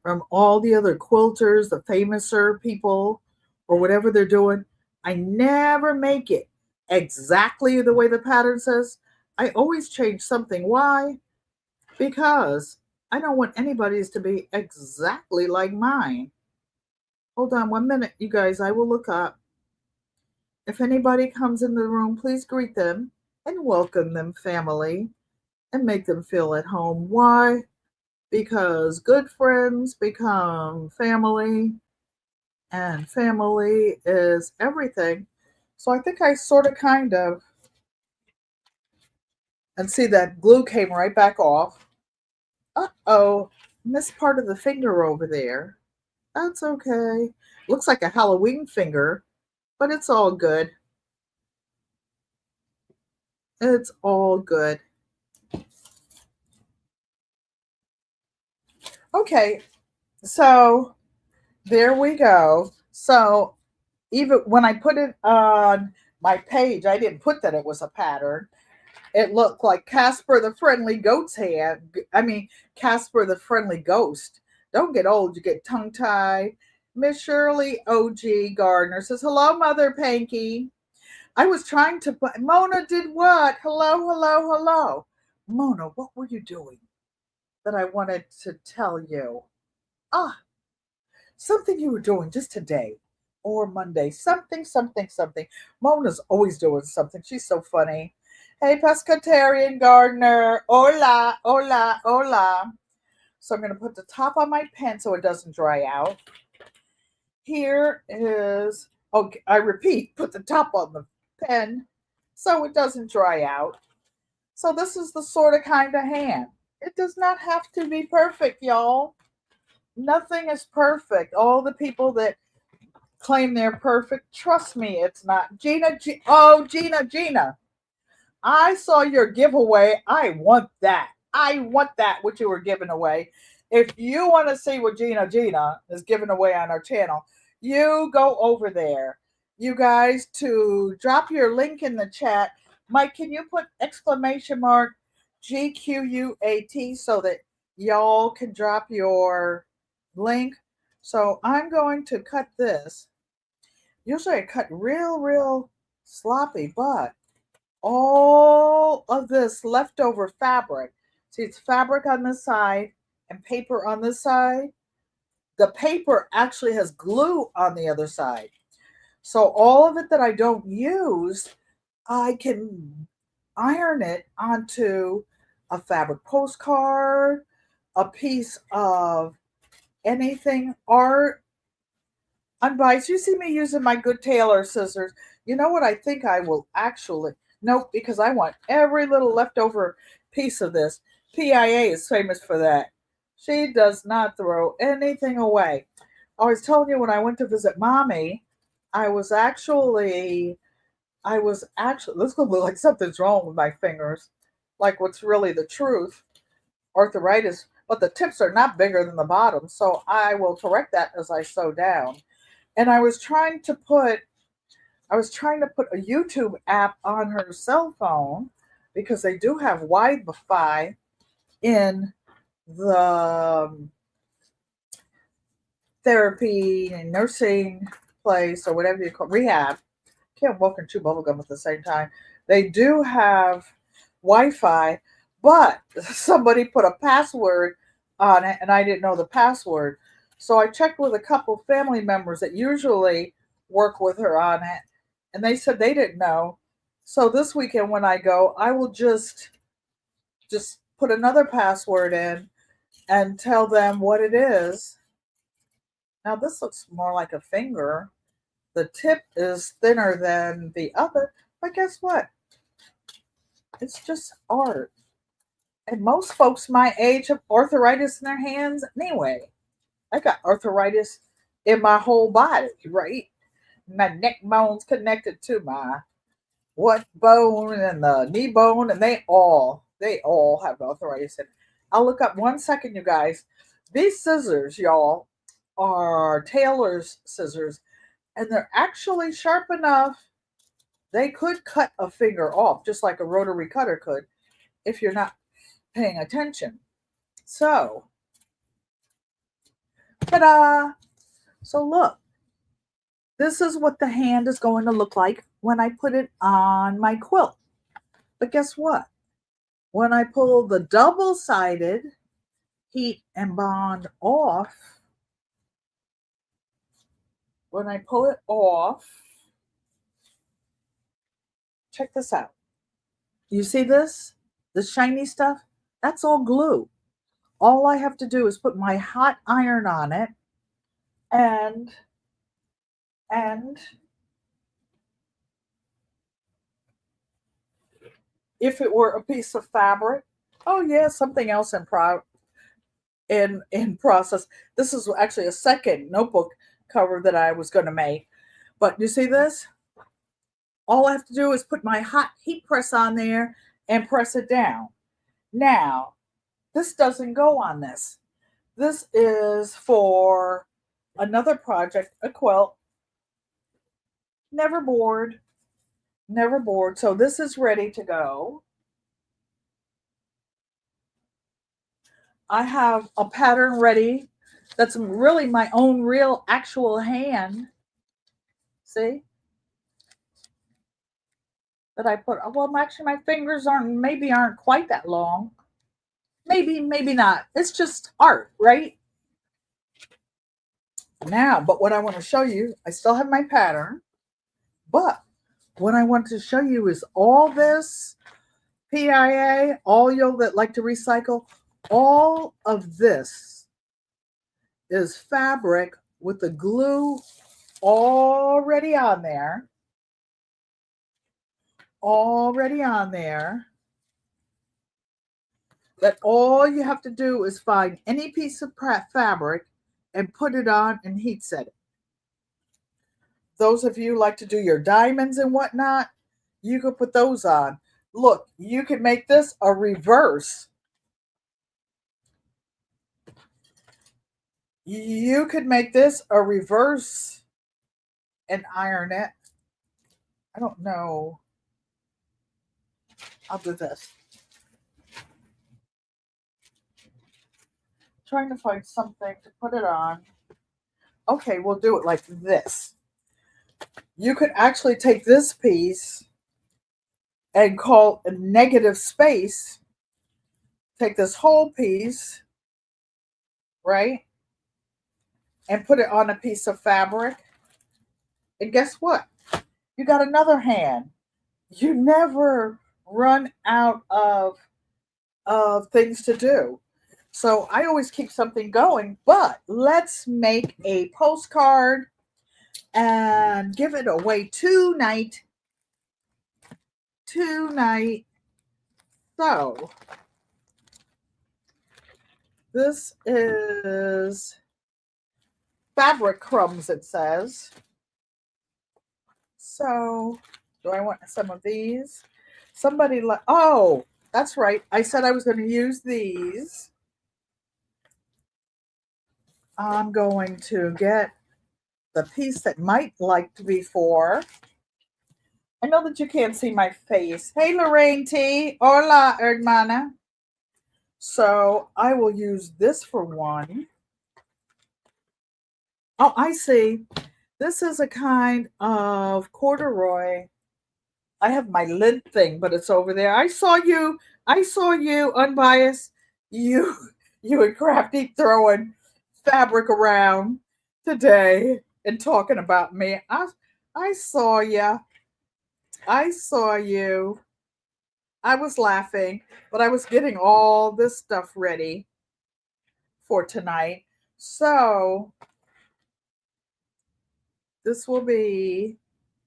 A: from all the other quilters, the famouser people, or whatever they're doing, I never make it exactly the way the pattern says. I always change something. Why? Because I don't want anybody's to be exactly like mine. Hold on one minute, you guys. I will look up. If anybody comes in the room, please greet them and welcome them, family, and make them feel at home. Why? Because good friends become family, and family is everything. So I think I sort of kind of, and see that glue came right back off. Uh-oh, missed part of the finger over there. That's okay. Looks like a Halloween finger, but it's all good. It's all good. Okay, so there we go. So even when I put it on my page, I didn't put that it was a pattern. It looked like Casper the Friendly Goat's hand. I mean, Casper the Friendly Ghost. Don't get old, you get tongue-tied. Miss Shirley O.G. Gardner says, hello, Mother Panky. I was trying to put, Mona did what? Hello, hello, hello. Mona, what were you doing that I wanted to tell you? Ah, something you were doing just today or Monday. Something, something, something. Mona's always doing something. She's so funny. Hey, pescatarian gardener. Hola, hola, hola. So I'm going to put the top on my pen so it doesn't dry out. Here is, okay, I repeat, put the top on the pen so it doesn't dry out. So this is the sort of kind of hand. It does not have to be perfect, y'all. Nothing is perfect. All the people that claim they're perfect, trust me, it's not. Gina. I saw your giveaway. I want that. I want that, what you were giving away. If you want to see what Gina is giving away on our channel, you go over there. You guys, to drop your link in the chat. Mike, can you put exclamation mark GQUAT so that y'all can drop your link? So I'm going to cut this. Usually I cut real sloppy, but all of this leftover fabric. See, it's fabric on this side and paper on this side. The paper actually has glue on the other side. So all of it that I don't use, I can iron it onto a fabric postcard, a piece of anything, art, unbiased. You see me using my good tailor scissors. You know what I think I will actually, nope, because I want every little leftover piece of this. PIA is famous for that. She does not throw anything away. I was telling you when I went to visit mommy, I was actually, this is going to look like something's wrong with my fingers, like what's really the truth, arthritis, but the tips are not bigger than the bottom. So I will correct that as I sew down. And I was trying to put a YouTube app on her cell phone because they do have Wi-Fi in the therapy and nursing place or whatever you call it, rehab. Can't walk and chew bubblegum at the same time. They do have Wi-Fi, but somebody put a password on it and I didn't know the password. So I checked with a couple family members that usually work with her on it, and they said they didn't know. So this weekend when I go, I will just put another password in and tell them what it is. Now this looks more like a finger. The tip is thinner than the other, but guess what? It's just art. And most folks my age have arthritis in their hands anyway. I got arthritis in my whole body, right? My neck bone's connected to my what bone and the knee bone, and they all have arthritis. And I'll look up 1 second, you guys. These scissors, y'all, are tailor's scissors, and they're actually sharp enough. They could cut a finger off, just like a rotary cutter could, if you're not paying attention. So, ta-da! So look, this is what the hand is going to look like when I put it on my quilt. But guess what? When I pull the double-sided heat and bond off, when I pull it off, check this out. You see this? The shiny stuff? That's all glue. All I have to do is put my hot iron on it and if it were a piece of fabric, oh yeah, something else in process. This is actually a second notebook cover that I was going to make. But you see this? All I have to do is put my hot heat press on there and press it down. Now, this doesn't go on this. This is for another project, a quilt. Never bored. Never bored. So this is ready to go. I have a pattern ready. That's really my own real actual hand. See? That I put, well, actually my fingers aren't quite that long. Maybe not. It's just art, right? Now, but what I want to show you, I still have my pattern, but what I want to show you is all this PIA, all you that like to recycle, all of this is fabric with the glue already on there. That all you have to do is find any piece of fabric and put it on and heat set it. Those of you who like to do your diamonds and whatnot, you can put those on. Look, you can make this a reverse. You could make this a reverse and iron it. I don't know. I'll do this. Trying to find something to put it on. Okay, we'll do it like this. You could actually take this piece and call a negative space. Take this whole piece, right? And put it on a piece of fabric. And guess what? You got another hand. You never run out of things to do. So I always keep something going, but let's make a postcard and give it away tonight. So this is fabric crumbs, it says. So do I want some of these? Somebody oh, that's right. I said I was going to use these. I'm going to get the piece that might like to be for. I know that you can't see my face. Hey, Lorraine T. Hola, hermana. So I will use this for one. Oh, I see. This is a kind of corduroy. I have my lint thing, but it's over there. I saw you, unbiased. You and Crafty throwing fabric around today and talking about me. I saw ya. I saw you. I was laughing, but I was getting all this stuff ready for tonight. So this will be,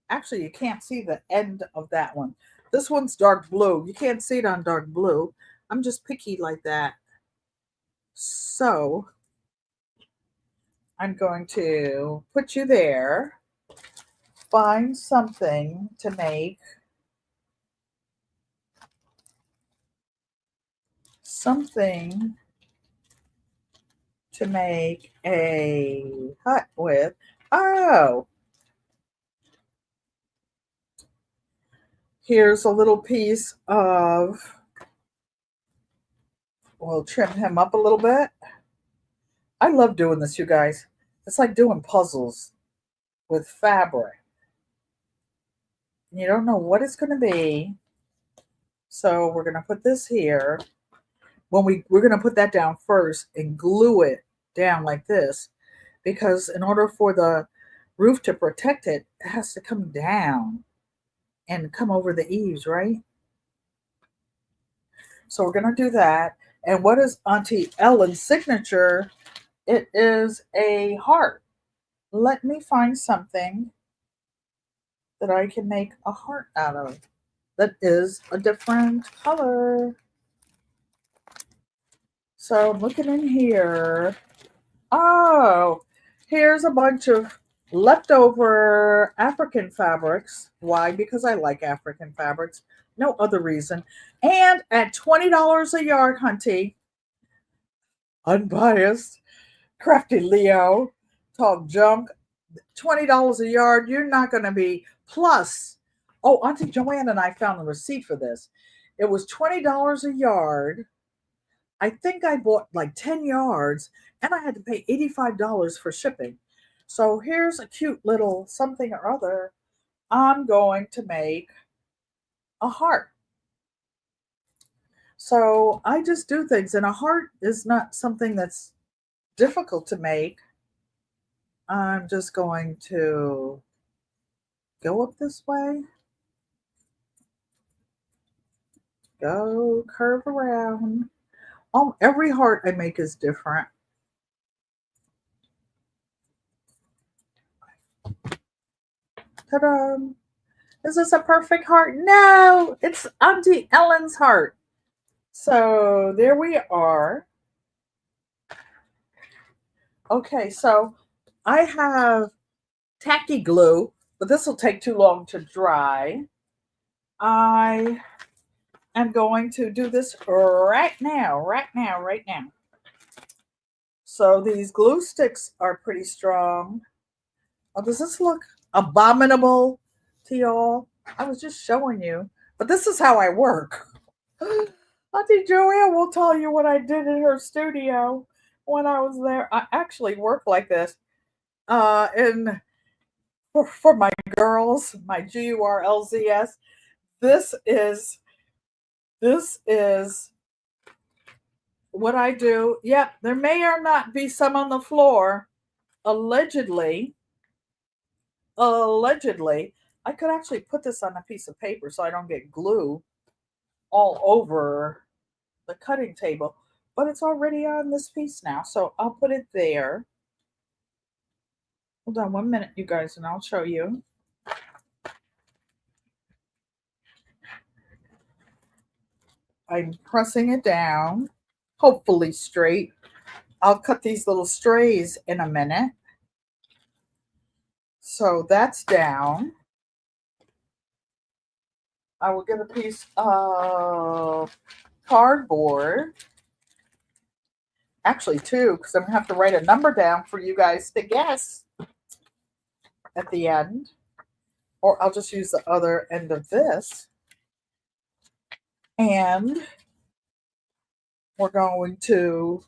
A: actually, you can't see the end of that one. This one's dark blue. You can't see it on dark blue. I'm just picky like that. So I'm going to put you there. Find something to make. Something to make a hut with. Oh, here's a little piece of, we'll trim him up a little bit. I love doing this, you guys. It's like doing puzzles with fabric. You don't know what it's going to be. So we're going to put this here. We're going to put that down first and glue it down like this, because in order for the roof to protect it, it has to come down and come over the eaves, right? So we're going to do that. And what is Auntie Ellen's signature? It is a heart. Let me find something that I can make a heart out of that is a different color. So I'm looking in here. Oh, here's a bunch of leftover African fabrics. Why? Because I like African fabrics. No other reason. And at $20 a yard, Hunty, unbiased, Crafty Leo, talk junk, $20 a yard. You're not going to be plus. Oh, Auntie Joanne and I found the receipt for this. It was $20 a yard. I think I bought like 10 yards and I had to pay $85 for shipping. So here's a cute little something or other. I'm going to make a heart. So I just do things, and a heart is not something that's difficult to make. I'm just going to go up this way, go curve around. Every heart I make is different. Ta-da! Is this a perfect heart? No, it's Auntie Ellen's heart. So there we are. Okay, so I have tacky glue, but this will take too long to dry. I I'm going to do this right now, right now, right now. So these glue sticks are pretty strong. Oh, does this look abominable to y'all? I was just showing you, but this is how I work. Auntie Joanne will tell you what I did in her studio when I was there. I actually work like this. And for my girls, my GURLZS, this is what I do. Yep, there may or not be some on the floor. Allegedly, I could actually put this on a piece of paper so I don't get glue all over the cutting table, but it's already on this piece now, so I'll put it there. Hold on 1 minute, you guys, and I'll show you. I'm pressing it down, hopefully straight. I'll cut these little strays in a minute. So that's down. I will get a piece of cardboard. Actually, two, because I'm going to have to write a number down for you guys to guess at the end. Or I'll just use the other end of this. And we're going to,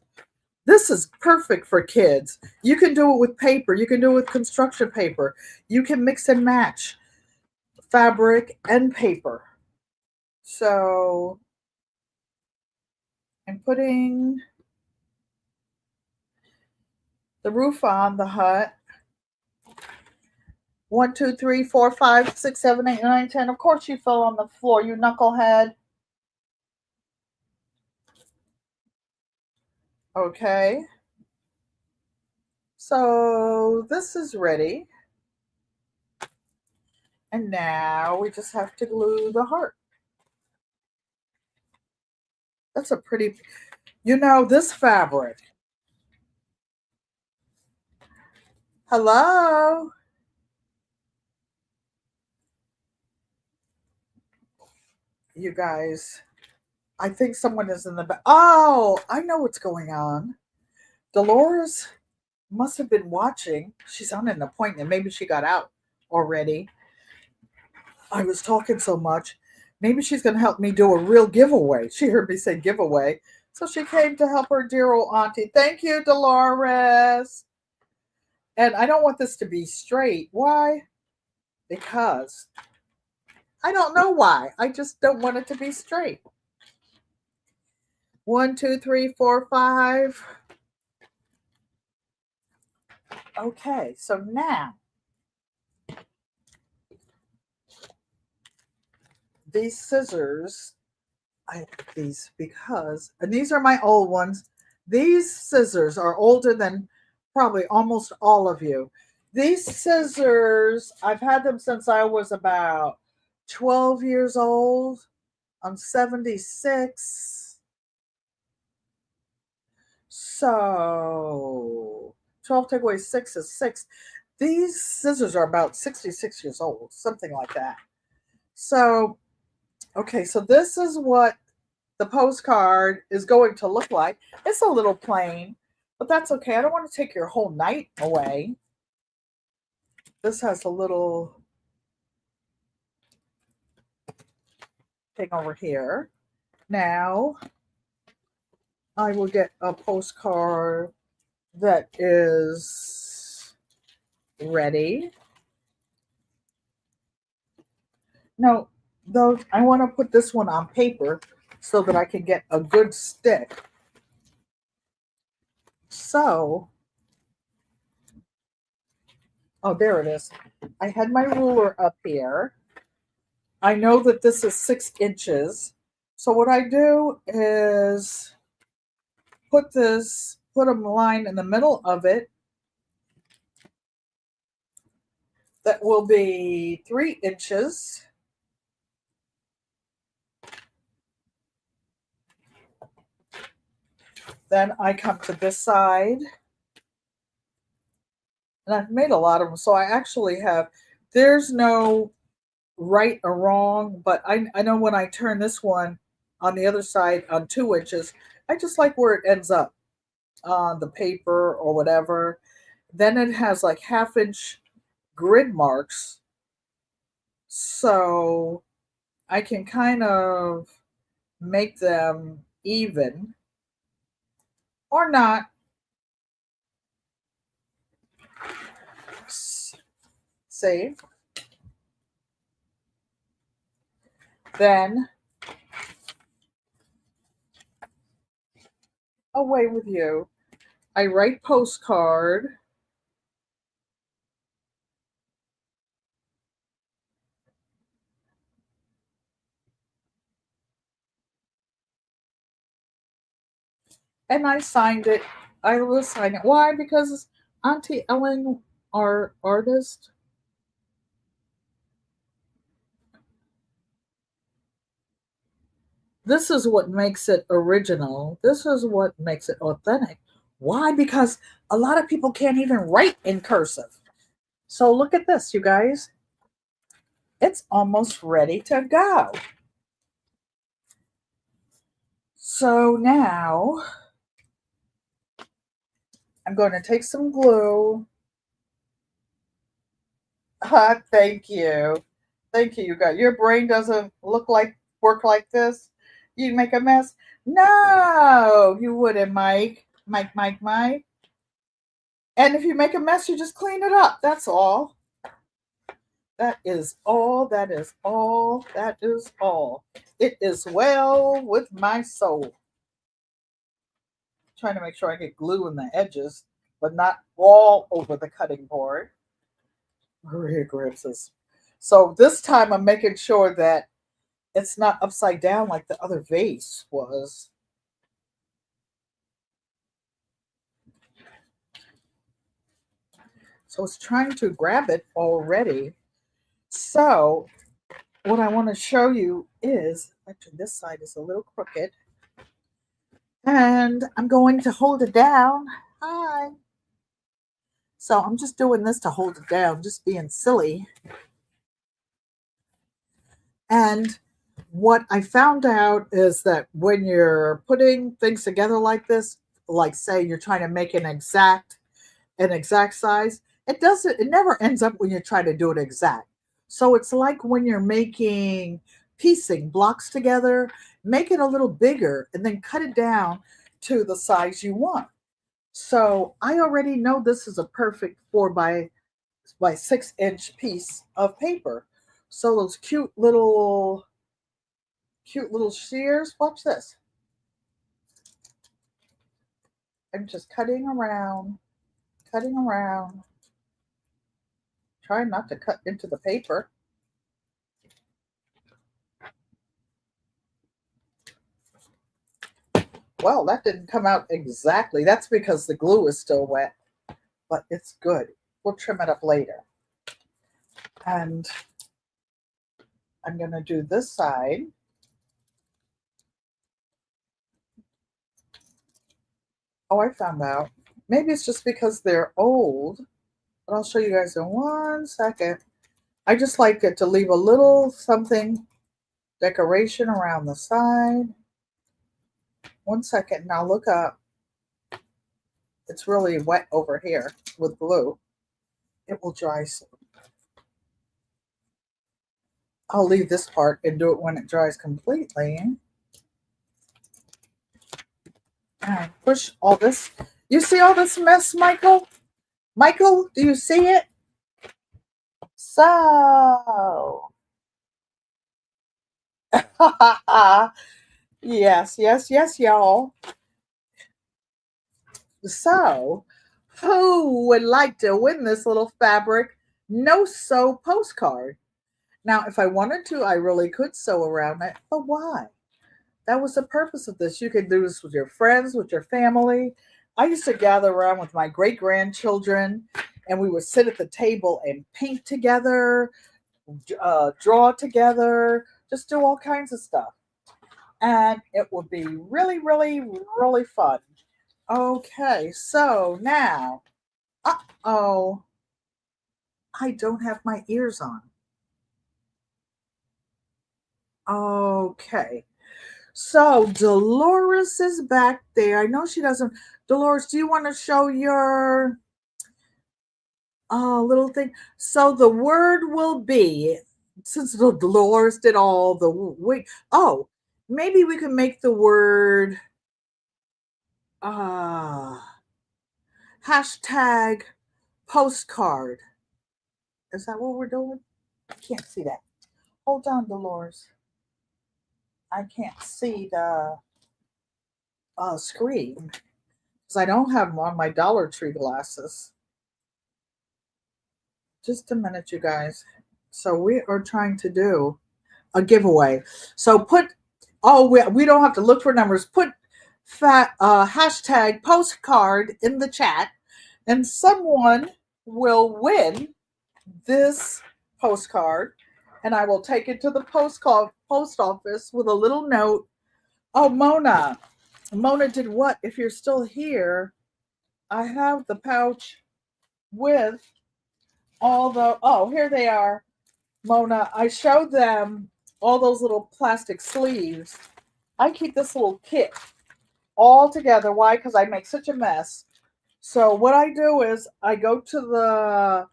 A: this is perfect for kids. You can do it with paper. You can do it with construction paper. You can mix and match fabric and paper. So I'm putting the roof on the hut. 1, 2, 3, 4, 5, 6, 7, 8, 9, 10. Of course you fell on the floor, you knucklehead. Okay. So this is ready. And now we just have to glue the heart. That's a pretty, this fabric. Hello? You guys, I think someone is in the back. Oh, I know what's going on. Dolores must have been watching. She's on an appointment. Maybe she got out already. I was talking so much. Maybe she's going to help me do a real giveaway. She heard me say giveaway. So she came to help her dear old auntie. Thank you, Dolores. And I don't want this to be straight. Why? Because I don't know why. I just don't want it to be straight. 1, 2, 3, 4, 5. Okay, so now these scissors, I have these because, and these are my old ones. These scissors are older than probably almost all of you. These scissors, I've had them since I was about 12 years old. I'm 76. So 12 take away 6 is 6. These scissors are about 66 years old, something like that. So, okay, so this is what the postcard is going to look like. It's a little plain, but that's okay. I don't want to take your whole night away. This has a little thing over here. Now, I will get a postcard that is ready. No, those, I want to put this one on paper so that I can get a good stick. So, oh, there it is. I had my ruler up here. I know that this is 6 inches. So what I do is put a line in the middle of it that will be 3 inches. Then I come to this side. And I've made a lot of them. So I actually have, there's no right or wrong, but I know when I turn this one, on the other side on 2 inches. I just like where it ends up on the paper or whatever. Then it has like 1/2 inch grid marks. So I can kind of make them even or not. See? Then away with you. I write postcard. And I signed it. I will sign it. Why? Because Auntie Ellen, our artist, this is what makes it original. This is what makes it authentic. Why? Because a lot of people can't even write in cursive. So look at this, you guys. It's almost ready to go. So now I'm going to take some glue. Thank you. Thank you, you guys. Your brain doesn't work like this. You make a mess. No, you wouldn't, Mike. Mike. And if you make a mess, you just clean it up. That's all. That is all. That is all. That is all. It is well with my soul. Trying to make sure I get glue in the edges, but not all over the cutting board. Maria grips us. So this time I'm making sure that it's not upside down like the other vase was. So it's trying to grab it already. So what I want to show you is, actually this side is a little crooked. And I'm going to hold it down. Hi. So I'm just doing this to hold it down, just being silly. And what I found out is that when you're putting things together like this, like say you're trying to make an exact size, it never ends up when you try to do it exact. So it's like when you're making piecing blocks together, make it a little bigger and then cut it down to the size you want. So I already know this is a perfect 4 by 6 inch piece of paper. So those cute little shears. Watch this. I'm just cutting around, trying not to cut into the paper. Well, that didn't come out exactly. That's because the glue is still wet, but it's good. We'll trim it up later. And I'm going to do this side. Oh, I found out. Maybe it's just because they're old, but I'll show you guys in 1 second. I just like it to leave a little something, decoration around the side. 1 second, now look up. It's really wet over here with glue. It will dry soon. I'll leave this part and do it when it dries completely. And push all this. You see all this mess, Michael? Michael, do you see it? So, yes, y'all. So, who would like to win this little fabric no sew postcard? Now, if I wanted to, I really could sew around it, but why? That was the purpose of this. You could do this with your friends, with your family. I used to gather around with my great grandchildren, and we would sit at the table and paint together, draw together, just do all kinds of stuff. And it would be really, really, really fun. Okay, so now, oh, I don't have my ears on. Okay, So Dolores is back there. I know she doesn't. Dolores, do you want to show your little thing? So the word will be, since Dolores did all the wait. Oh, maybe we can make the word hashtag postcard. Is that what we're doing? I can't see that. Hold on, Dolores. I can't see the screen because I don't have on my Dollar Tree glasses. Just a minute, you guys. So we are trying to do a giveaway. So we don't have to look for numbers. Put hashtag postcard in the chat, and someone will win this postcard, and I will take it to the post office with a little note. Oh, Mona did what? If you're still here, I have the pouch with all the, oh, here they are. Mona, I showed them all those little plastic sleeves. I keep this little kit all together. Why? Because I make such a mess. So what I do is I go to the,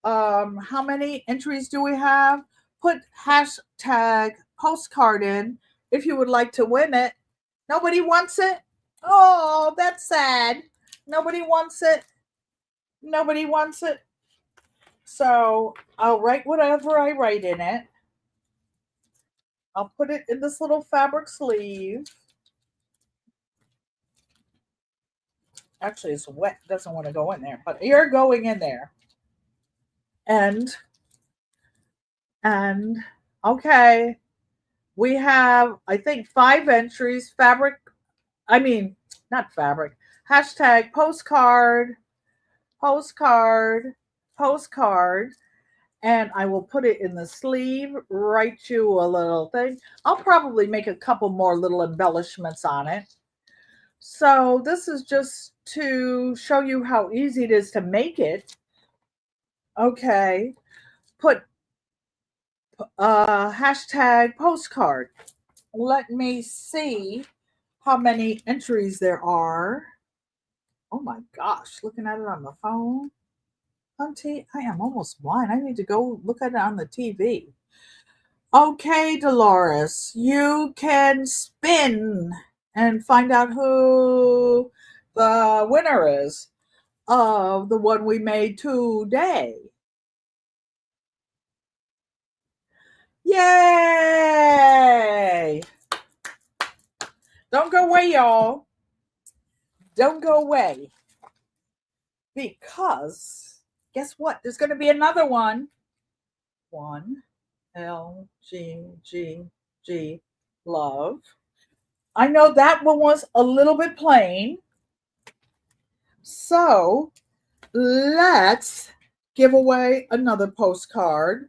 A: how many entries do we have? Put hashtag postcard in if you would like to win it. Nobody wants it? Oh, that's sad. Nobody wants it. Nobody wants it. So I'll write whatever I write in it. I'll put it in this little fabric sleeve. Actually, it's wet. It doesn't want to go in there, but you're going in there. And okay, we have, I think, 5 entries. Not fabric. Hashtag postcard, postcard, postcard. And I will put it in the sleeve, write you a little thing. I'll probably make a couple more little embellishments on it. So this is just to show you how easy it is to make it. Okay, put hashtag postcard. Let me see how many entries there are. Oh my gosh, looking at it on the phone. Auntie, I am almost blind. I need to go look at it on the TV. Okay, Dolores, you can spin and find out who the winner is of the one we made today. Yay! Don't go away, y'all. Don't go away. Because guess what? There's going to be another one. 1LGGG love. I know that one was a little bit plain. So let's give away another postcard.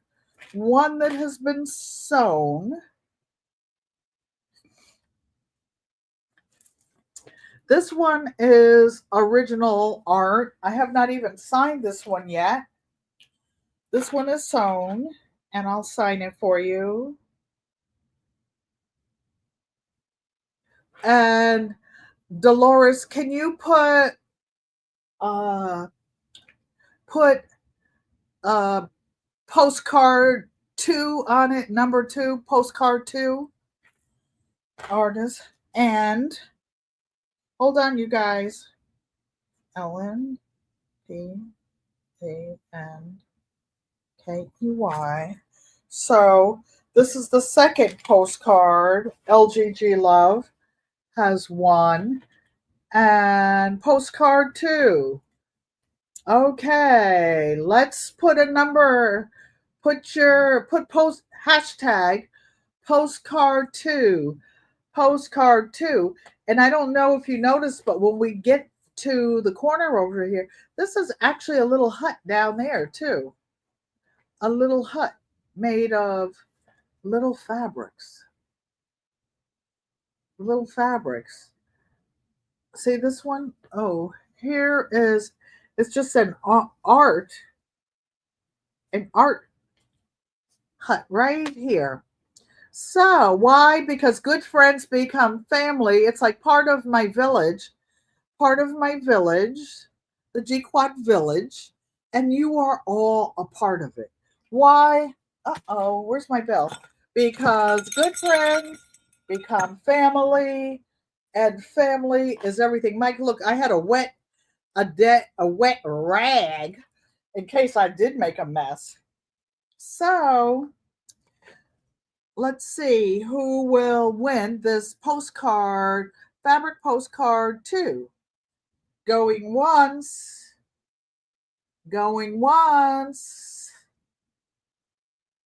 A: One that has been sewn. This one is original art. I have not even signed this one yet. This one is sewn, and I'll sign it for you. And Dolores, can you put postcard 2 on it, number 2, postcard 2, artist. And hold on, you guys. LNPANKEY. So this is the second postcard. LGG Love has 1. And postcard 2. Okay, let's put a number. Put hashtag postcard 2. Postcard 2. And I don't know if you noticed, but when we get to the corner over here, this is actually a little hut down there too. A little hut made of little fabrics. Little fabrics. See this one? Oh, here is, it's just an art hut right here. So why? Because good friends become family. It's like part of my village, the GQUAT village, and you are all a part of it. Why? Uh-oh, where's my bell? Because good friends become family, and family is everything. Mike, look, I had a wet rag in case I did make a mess. So let's see who will win this postcard, fabric postcard 2. Going once, going once.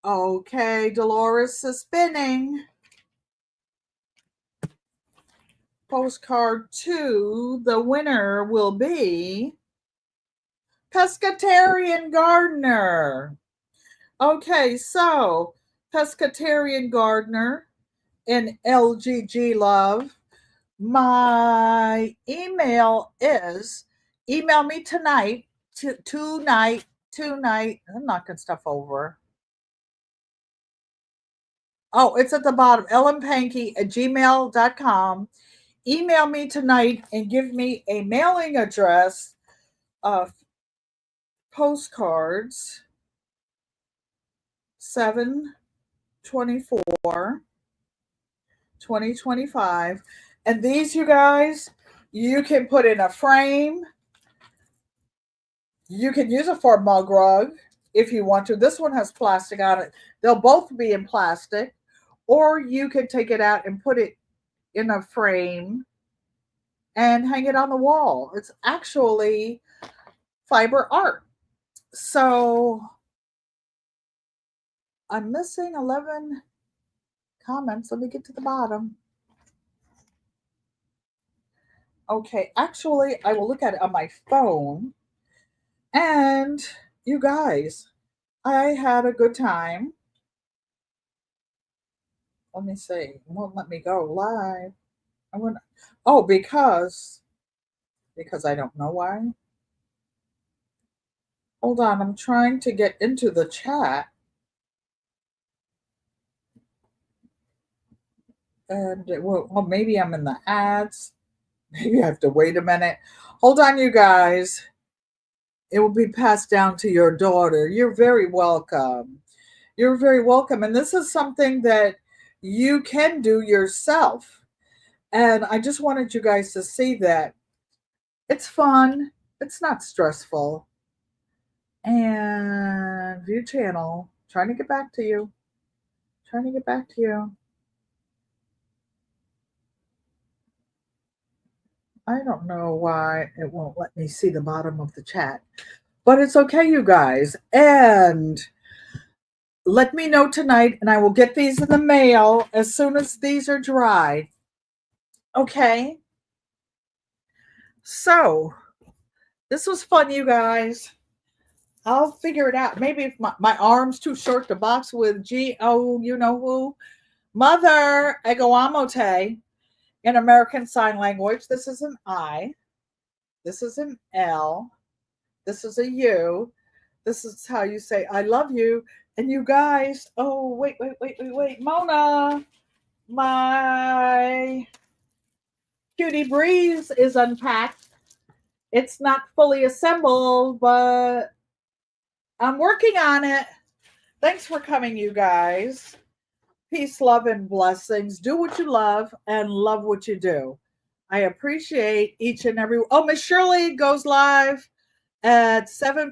A: Okay, Dolores is spinning. Postcard 2, the winner will be Pescatarian Gardener. Okay, so Pescatarian Gardener in LGG Love. My email is email me tonight, tonight. I'm knocking stuff over. Oh, it's at the bottom. ellenpanky@gmail.com. Email me tonight and give me a mailing address of postcards 7/24/2025. And these, you guys, you can put in a frame. You can use it for a mug rug if you want to. This one has plastic on it. They'll both be in plastic. Or you can take it out and put it in a frame and hang it on the wall. It's actually fiber art. So I'm missing 11 comments. Let me get to the bottom. Okay, actually, I will look at it on my phone. And you guys, I had a good time. Let me see. It won't let me go live. I want. Oh, because I don't know why. Hold on, I'm trying to get into the chat. And well, maybe I'm in the ads. Maybe I have to wait a minute. Hold on, you guys. It will be passed down to your daughter. You're very welcome. You're very welcome. And this is something that you can do yourself. And I just wanted you guys to see that it's fun, it's not stressful. And view channel, trying to get back to you. Trying to get back to you. I don't know why it won't let me see the bottom of the chat, but it's okay, you guys. And let me know tonight, and I will get these in the mail as soon as these are dried. Okay? So, this was fun, you guys. I'll figure it out. Maybe if my arm's too short to box with G-O, you know who? Mother Egoamote in American Sign Language. This is an I. This is an L. This is a U. This is how you say I love you. And you guys, oh, wait. Mona, my cutie breeze is unpacked. It's not fully assembled, but I'm working on it. Thanks for coming, you guys. Peace, love, and blessings. Do what you love and love what you do. I appreciate each and every. Oh, Miss Shirley goes live at 7